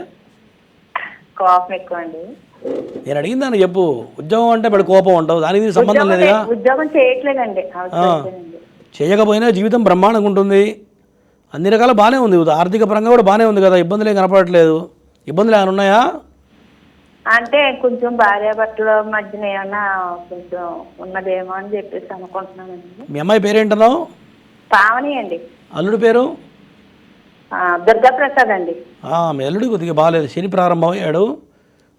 కోపం ఎక్కువ అండి. నేను అడిగిన దాన్ని చెప్పు. ఉద్యోగం అంటే ఇప్పుడు కోపం ఉండవు, దానికి సంబంధం లేదుగా. ఉద్యోగం చేయట్లేదండి. చేయకపోయినా జీవితం బ్రహ్మాండంగా ఉంటుంది. అన్ని రకాల బాగానే ఉంది. ఆర్థిక పరంగా కూడా బాగానే ఉంది కదా, ఇబ్బందులు ఏం కనపడట్లేదు. ఇబ్బందులు ఏమైనా ఉన్నాయా? అంటే కొంచెం భార్యాభర్తల మధ్యన ఏమన్నా కొంచెం ఉన్నదేమో అని చెప్పేసి అనుకుంటున్నానండి. మీ అమ్మాయి పేరేంటున్నావు? పావని అండి. అల్లుడి పేరు? దుర్గాప్రసాద్ అండి. మీ అల్లుడి కొద్దిగా బాగాలేదు, శని ప్రారంభం అయ్యాడు.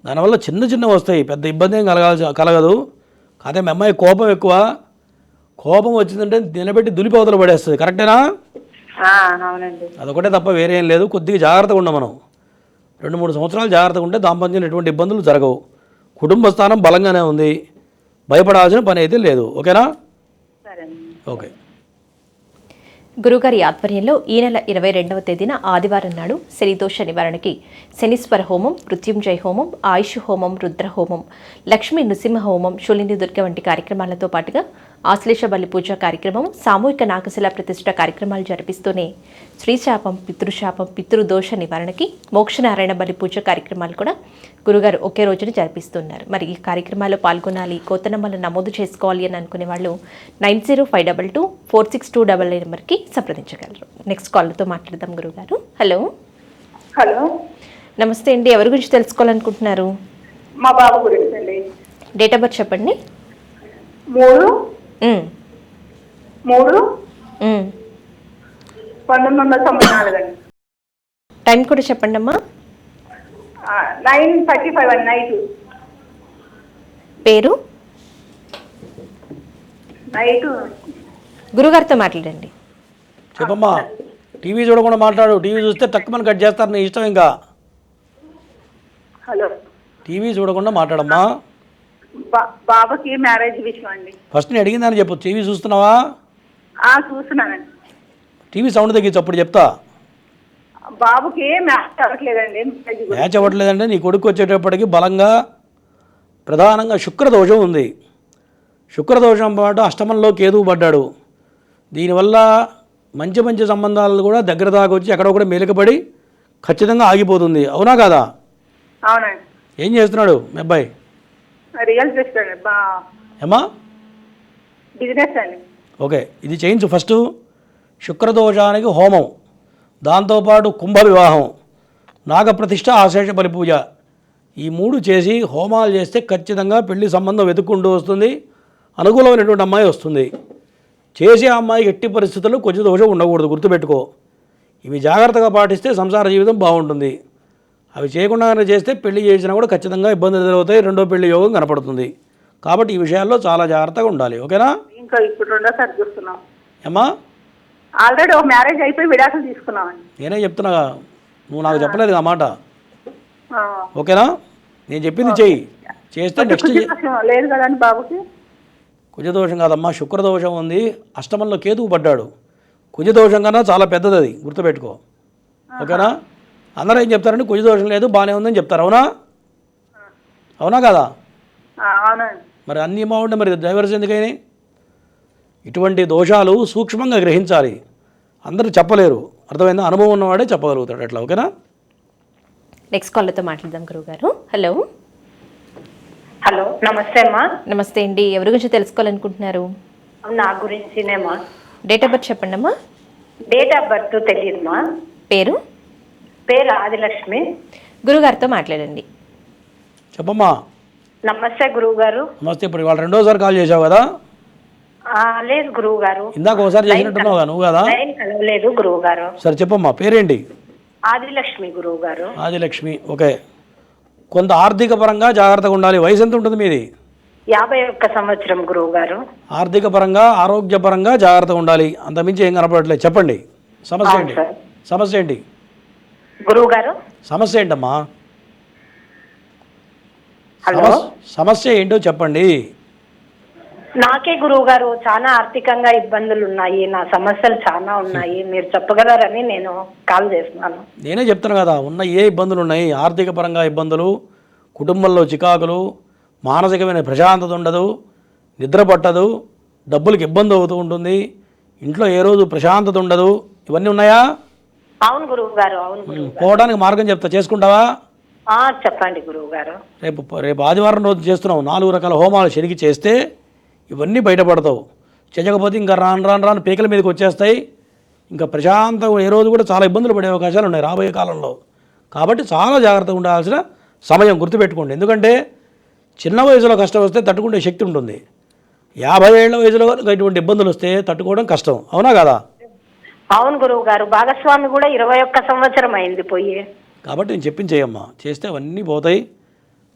దానివల్ల చిన్న వస్తాయి, పెద్ద ఇబ్బంది ఏం కలగదు. కాదే మీ అమ్మాయి కోపం ఎక్కువ. కోపం వచ్చిందంటే నిలబెట్టి దులిపవతలు పడేస్తుంది. కరెక్టేనా? అవునండి. అదొకటే తప్ప వేరే ఏం లేదు. కొద్దిగా జాగ్రత్తగా ఉన్నాం మనం. 2-3 సంవత్సరాలు జాగ్రత్తగా ఉంటే దాంపత్యంలో ఎటువంటి ఇబ్బందులు జరగవు. కుటుంబ స్థానం బలంగానే ఉంది, భయపడాల్సిన పని అయితే లేదు. ఓకేనా? సరే. ఓకే. గురుగారి ఆధ్వర్యంలో ఈ నెల 22వ తేదీన ఆదివారం నాడు శనిదోష నివారణకి శనీశ్వర హోమం, మృత్యుంజయ హోమం, ఆయుష్ హోమం, రుద్ర హోమం, లక్ష్మీ నృసింహ హోమం, శూలిని దుర్గ వంటి కార్యక్రమాలతో పాటుగా ఆశ్లేష బలి పూజ కార్యక్రమం, సామూహిక నాగశిల ప్రతిష్ఠ కార్యక్రమాలు జరిపిస్తూనే శ్రీశాపం, పితృశాపం, పితృదోష నివారణకి మోక్షనారాయణ బలి పూజ కార్యక్రమాలు కూడా గురుగారు ఒకే రోజున జరిపిస్తున్నారు. మరి ఈ కార్యక్రమాల్లో పాల్గొనాలి, కోతనమ్మలు నమోదు చేసుకోవాలి అని అనుకునే వాళ్ళు 9052246299 నెంబర్కి సంప్రదించగలరు. నెక్స్ట్ కాల్తో మాట్లాడదాం గురుగారు. హలో. హలో, నమస్తే అండి. ఎవరి గురించి తెలుసుకోవాలనుకుంటున్నారు? మా బాబు గురించి అండి. డేట్ ఆఫ్ బర్త్ చెప్పండి. 3/3/1994 అండి. టైం కూడా చెప్పండి అమ్మా. 9:35 అండి నైట్. పేరు? నైట్. గురుగారితో మాట్లాడండి. చెప్పమ్మా. టీవీ చూడకుండా మాట్లాడు. టీవీ చూస్తే తక్కువ కట్ చేస్తారు, నీ ఇష్టం. ఇంకా హలో. టీవీ చూడకుండా మాట్లాడమ్మా. బాబుకి మ్యారేజ్ విషయం అండి. ఫస్ట్ నేను అడిగిందని చెప్పు. టీవీ చూస్తున్నావా? చూస్తున్నానండి. టీవీ సౌండ్ తగ్గించు, అప్పుడు చెప్తా. బాబుకి మ్యాచ్ అవ్వట్లేదండి. మ్యాచ్ అవ్వట్లేదంటే నీ కొడుకు వచ్చేటప్పటికి బలంగా ప్రధానంగా శుక్రదోషం ఉంది. శుక్రదోషం పాటు అష్టమంలో కేతువు పడ్డాడు. దీనివల్ల మంచి మంచి సంబంధాలు కూడా దగ్గర దాకా వచ్చి ఎక్కడో కూడా మెలికపడి ఖచ్చితంగా ఆగిపోతుంది. అవునా కాదా? అవునండి. ఏం చేస్తున్నాడు మీ అబ్బాయి? రియల్ ఎస్టేట్ అండి. ఏమా? బిజినెస్ అండి. ఓకే, ఇది చేయించు. ఫస్ట్ శుక్రదోషానికి హోమం, దాంతోపాటు కుంభ వివాహం, నాగప్రతిష్ఠ, ఆశేష బలిపూజ, ఈ 3 చేసి హోమాలు చేస్తే ఖచ్చితంగా పెళ్లి సంబంధం వెతుక్కుంటూ వస్తుంది. అనుకూలమైనటువంటి అమ్మాయి వస్తుంది. చేసే అమ్మాయికి ఎట్టి పరిస్థితుల్లో కొంచెం దోషం ఉండకూడదు, గుర్తుపెట్టుకో. ఇవి జాగ్రత్తగా పాటిస్తే సంసార జీవితం బాగుంటుంది. అవి చేయకుండా చేస్తే పెళ్లి చేసినా కూడా ఖచ్చితంగా ఇబ్బందులు ఎదురవుతాయి. రెండో పెళ్లి యోగం కనపడుతుంది. కాబట్టి ఈ విషయాల్లో చాలా జాగ్రత్తగా ఉండాలి. ఓకేనా? ఇంకా ఇప్పుడు రెండోసారి చూస్తున్నాం. ఏమా? ఆల్రెడీ ఒక మ్యారేజ్ అయిపోయి విడాకులు తీసుకున్నామండి. నేనే చెప్తున్నా, నువ్వు నాకు చెప్పలేదు ఆ మాట. ఓకేనా? నేను చెప్పింది చెయ్యి. చేస్తే నెక్స్ట్ లేదు కదండి బాబుకి. కుజదోషం కాదమ్మా, శుక్రదోషం ఉంది. అష్టమంలో కేతువు పడ్డాడు. కుజదోషం కన్నా చాలా పెద్దది, అది గుర్తుపెట్టుకో. ఓకేనా? అందరూ ఏం చెప్తారంటే కుజదోషం లేదు, బాగానే ఉందని చెప్తారు. అవునా? అవునా కదా? అవునండి. మరి అన్ని బాగుంటే మరి డ్రైవర్స్ ఎందుకని? ఇటువంటి దోషాలు సూక్ష్మంగా గ్రహించాలి. అందరూ చెప్పలేరు, అర్థమైందా? అనుభవం ఉన్నవాడే చెప్పగలుగుతాడు అట్లా. ఓకేనా? నెక్స్ట్ కాల్తో మాట్లాడదాం గురువుగారు. హలో. హలో, నమస్తే అమ్మా. నమస్తే అండి. ఎవరి గురించి తెలుసుకోవాలనుకుంటున్నారు? నా గురించినేమా. డేట్ ఆఫ్ బర్త్ చెప్పండి అమ్మా. డేట్ ఆఫ్ బర్త్ తెలియదుమా. పేరు? పేరు ఆదిలక్ష్మి. గురుగారితో మాట్లాడండి. చెప్పమ్మా. నమస్తే గురువు గారు. నమస్తే. ఇప్పుడు వాళ్ళు రెండోసారి కాల్ చేసావు కదా? లేదు గురువు గారు, ఇందాక ఒకసారి చేసినట్టున్నావు కదా, నువ్వు కదా? కలవలేదు గురువు గారు. సరే చెప్పమ్మా, పేరేంటి? ఆదిలక్ష్మి గురువు గారు. ఆదిలక్ష్మి. ఓకే. కొంత ఆర్థిక పరంగా జాగ్రత్తగా ఉండాలి. వయసు ఎంత ఉంటుంది మీది? 51 సంవత్సరం గురువు గారు. ఆర్థిక పరంగా, ఆరోగ్యపరంగా జాగ్రత్తగా ఉండాలి. అంతమించి ఏం కనపడట్లేదు. చెప్పండి సమస్య ఏంటి? సమస్య ఏంటి గురువు గారు? సమస్య ఏంటమ్మా? హలో, సమస్య ఏంటో చెప్పండి. నాకే గురువు గారు చాలా ఆర్థికంగా ఇబ్బందులు ఉన్నాయి. నా సమస్యలు చాలా ఉన్నాయి. మీరు చెప్పగలరని నేను కాల్ చేస్తున్నాను. నేనే చెప్తాను కదా, ఉన్న ఏ ఇబ్బందులు ఉన్నాయి. ఆర్థిక పరంగా ఇబ్బందులు, కుటుంబంలో చికాకులు, మానసికమైన ప్రశాంతత ఉండదు, నిద్ర పట్టదు, డబ్బులకు ఇబ్బంది అవుతూ ఉంటుంది, ఇంట్లో ఏ రోజు ప్రశాంతత ఉండదు. ఇవన్నీ ఉన్నాయా? అవును గురువు గారు. అవును గురువు గారు. పోవడానికి మార్గం చెప్తా, చేసుకుంటావా? చెప్పండి గురువు గారు. రేపు ఆదివారం రోజు చేస్తున్నావు. 4 రకాల హోమాలు శనికి చేస్తే ఇవన్నీ బయటపడతావు. చేయకపోతే ఇంకా రాను పీకల మీదకి వచ్చేస్తాయి. ఇంకా ప్రశాంతంగా ఏ రోజు కూడా చాలా ఇబ్బందులు పడే అవకాశాలు ఉన్నాయి రాబోయే కాలంలో. కాబట్టి చాలా జాగ్రత్తగా ఉండాల్సిన సమయం, గుర్తుపెట్టుకోండి. ఎందుకంటే చిన్న వయసులో కష్టం వస్తే తట్టుకునే శక్తి ఉంటుంది. 50 ఏళ్ల వయసులో ఇటువంటి ఇబ్బందులు వస్తే తట్టుకోవడం కష్టం. అవునా కదా? అవును గురువు గారు. భాగస్వామి కూడా 21 సంవత్సరం అయింది పోయి. కాబట్టి నేను చెప్పింది చేయమ్మా. చేస్తే అవన్నీ పోతాయి.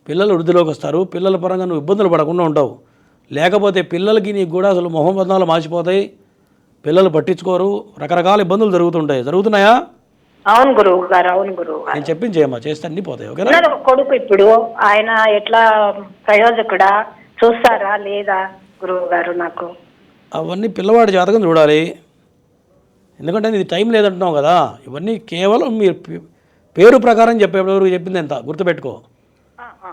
పిల్లలు వృద్ధిలోకి వస్తారు. పిల్లల పరంగా నువ్వు ఇబ్బందులు పడకుండా ఉంటావు. లేకపోతే పిల్లలకి నీకు కూడా అసలు మొహబంధాలు మార్చిపోతాయి. పిల్లలు పట్టించుకోరు, రకరకాల ఇబ్బందులు జరుగుతున్నాయా? అవును గురువు గారు. అవును గురువు గారు. నేను చెప్పింది చేయమ్మా, చేస్తే అన్నీ పోతాయి. ఓకేనా? కొడుకు ఇప్పుడు ఆయన ఎట్లా ప్రయోజకుడా, చూస్తారా లేదా గురువు గారు? నాకు అవన్నీ పిల్లవాడి జాతకం చూడాలి. ఎందుకంటే ఇది టైం లేదంటున్నావు కదా. ఇవన్నీ కేవలం మీరు పేరు ప్రకారం చెప్పేటప్పుడు చెప్పింది ఎంత గుర్తుపెట్టుకో.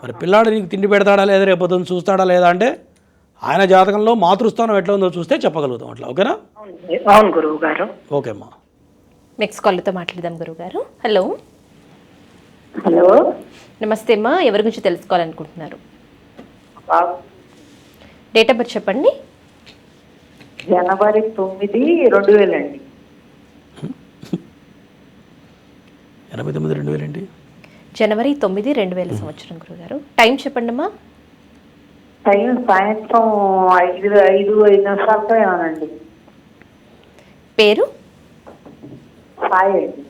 మరి పిల్లాడు నీకు తిండి పెడతాడా లేదా, రేపొద్దున చూస్తాడా లేదా అంటే ఆయన జాతకంలో మాతృస్థానం ఎట్లా ఉందో చూస్తే చెప్పగలుగుతాం అట్లా. ఓకేనా? అవును గురువు గారు. ఓకే అమ్మా. నెక్స్ట్ కాల్తో మాట్లాడదాం గురువుగారు. హలో. హలో, నమస్తే అమ్మా. ఎవరి గురించి తెలుసుకోవాలనుకుంటున్నారు? డేట్ ఆఫ్ బర్త్ చెప్పండి. జనవరి 9, 2000 అండి. 89, 2000 ఏంటి? జనవరి 9, 2000 సంవత్సరం గురుగారు. టైం చెప్పండి అమ్మా. టైం సాయంత్రం 5 నిమిషాలతో ఏమనండి. పేరు? సాయి అండి.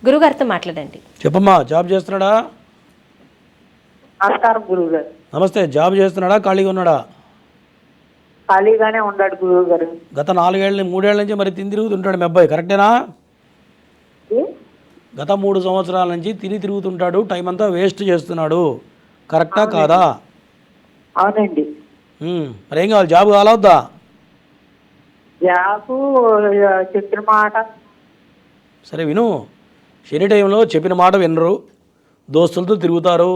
గురుగారితో మాట్లాడండి. చెప్పమ్మా. జాబ్ చేస్తున్నాడా? నమస్కారం గురువు గారు. నమస్తే. జాబ్ చేస్తున్నాడా, ఖాళీగా ఉన్నాడా? ఖాళీగానే ఉన్నాడు గురువు గారు. గత 3 ఏళ్ళ నుంచి మరి తిరుగుతుంటాడు మీ అబ్బాయి, కరెక్టేనా? గత 3 సంవత్సరాల నుంచి తిరుగుతుంటాడు, టైం అంతా వేస్ట్ చేస్తున్నాడు. కరెక్టా కాదా? అవునండి. మరి ఏం కావాలి, జాబ్ కావాలా వద్దా? జాబు చెప్పిన మాట. సరే విను, శని టైంలో చెప్పిన మాట వినరు, దోస్తులతో తిరుగుతారు,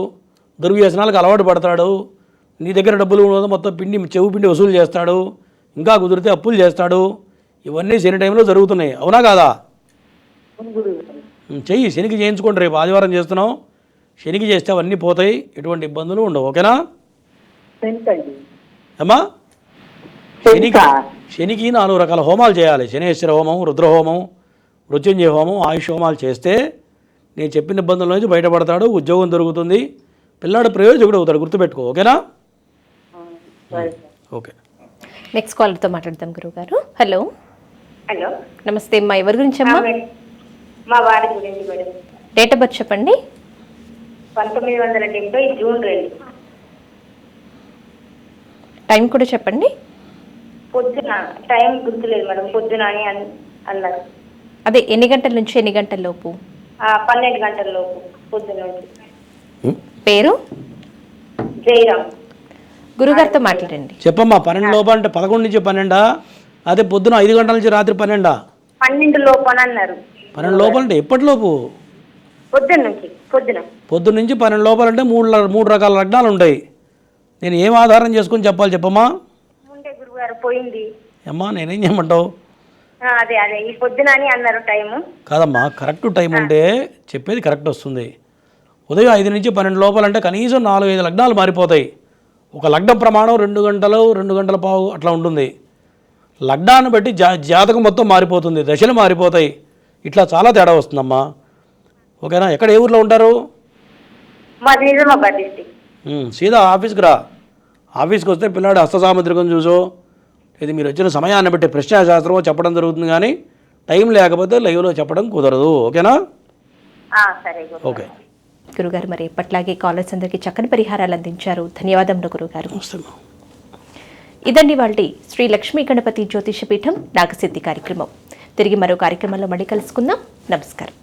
దుర్వ్యసనాలకు అలవాటు పడతాడు, నీ దగ్గర డబ్బులు మొత్తం చెవు పిండి వసూలు చేస్తాడు, ఇంకా కుదిరితే అప్పులు చేస్తాడు. ఇవన్నీ శని టైంలో జరుగుతున్నాయి, అవునా కాదా? చెయ్యి, శనికి చేయించుకోండి. రేపు ఆదివారం చేస్తున్నావు, శనికి చేస్తే అవన్నీ పోతాయి, ఎటువంటి ఇబ్బందులు ఉండవు. ఓకేనా అమ్మా? శనికి 4 రకాల హోమాలు చేయాలి. శనేశ్వర హోమం, రుద్రహోమం, మృత్యుంజయ హోమం, ఆయుష్ హోమాలు చేస్తే నేను చెప్పిన ఇబ్బందుల నుంచి బయటపడతాడు, ఉద్యోగం దొరుకుతుంది, పిల్లాడు ప్రయోజకుడు అవుతాడు, గుర్తుపెట్టుకో. ఓకేనా? ఓకే. నెక్స్ట్ కాలర్తో మాట్లాడదాం గురువుగారు. హలో. హలో, నమస్తే అమ్మా, ఎవరి గురించి అమ్మా? మా వారి గురించి మేడం. డేట్ ఆఫ్ బర్త్ చెప్పండి. 1970 జూన్ 2. టైం కూడా చెప్పండి. పొద్దున, టైం గుర్తులేదు మేడం, పొద్దున అని అన్నారు. అదే ఎన్ని గంటల నుంచి ఎన్ని గంటల లోపు? 12 గంటల లోపు పొద్దున నుంచి. పేరు? జయరామ్. గురుగారితో మాట్లాడండి. చెప్పమ్మా. 12 లోపు అంటే 11 నుంచి 12? అదే పొద్దున 5 గంటల నుంచి రాత్రి 12? 12 లోపు అని అన్నారు. 12 లోపల అంటే ఎప్పటిలోపు? పొద్దున్న నుంచి. పొద్దున్న నుంచి 12 లోపలంటే 3 రకాల లగ్నాలు ఉంటాయి. నేను ఏం ఆధారం చేసుకుని చెప్పాలి చెప్పమ్మా? ఉండే గురుగారు పోయింది అమ్మా, నేనేం చేయమంటావు? అదే ఈ పొద్దున అని అన్నారు టైము. కాదమ్మా, కరెక్ట్ టైం ఉంటే చెప్పేది కరెక్ట్ వస్తుంది. ఉదయం 5 నుంచి 12 లోపలంటే కనీసం 4-5 లగ్నాలు మారిపోతాయి. ఒక లగ్నం ప్రమాణం 2 గంటలు 2 గంటల పావు అట్లా ఉంటుంది. లగ్నాన్ని బట్టి జాతకం మొత్తం మారిపోతుంది, దశలు మారిపోతాయి, ఇట్లా చాలా తేడా వస్తుందమ్మా. ఓకేనా? ఎక్కడ, ఏ ఊర్లో ఉంటారు? మాది నిజామాబాద్ డిస్ట్రిక్ట్. సీదా ఆఫీస్కి రా. ఆఫీస్కి వస్తే పిల్లాడు హస్తసాముద్రికం చూసో, ఇది మీరు వచ్చిన సమయాన్ని బట్టి ప్రశ్నాశాస్త్రం చెప్పడం జరుగుతుంది, కానీ టైం లేకపోతే లైవ్లో చెప్పడం కుదరదు. ఓకేనా? సరే. ఓకే గురుగారు, మరి ఎప్పట్లాగే కాలర్స్ అందరికీ చక్కని పరిహారాలు అందించారు. ధన్యవాదములు గురుగారు. ఇదండి వాళ్ళ శ్రీ లక్ష్మీ గణపతి జ్యోతిష పీఠం నాగసిద్ధి కార్యక్రమం. తిరిగి మరో కార్యక్రమంలో మళ్ళీ కలుసుకుందాం. నమస్కారం.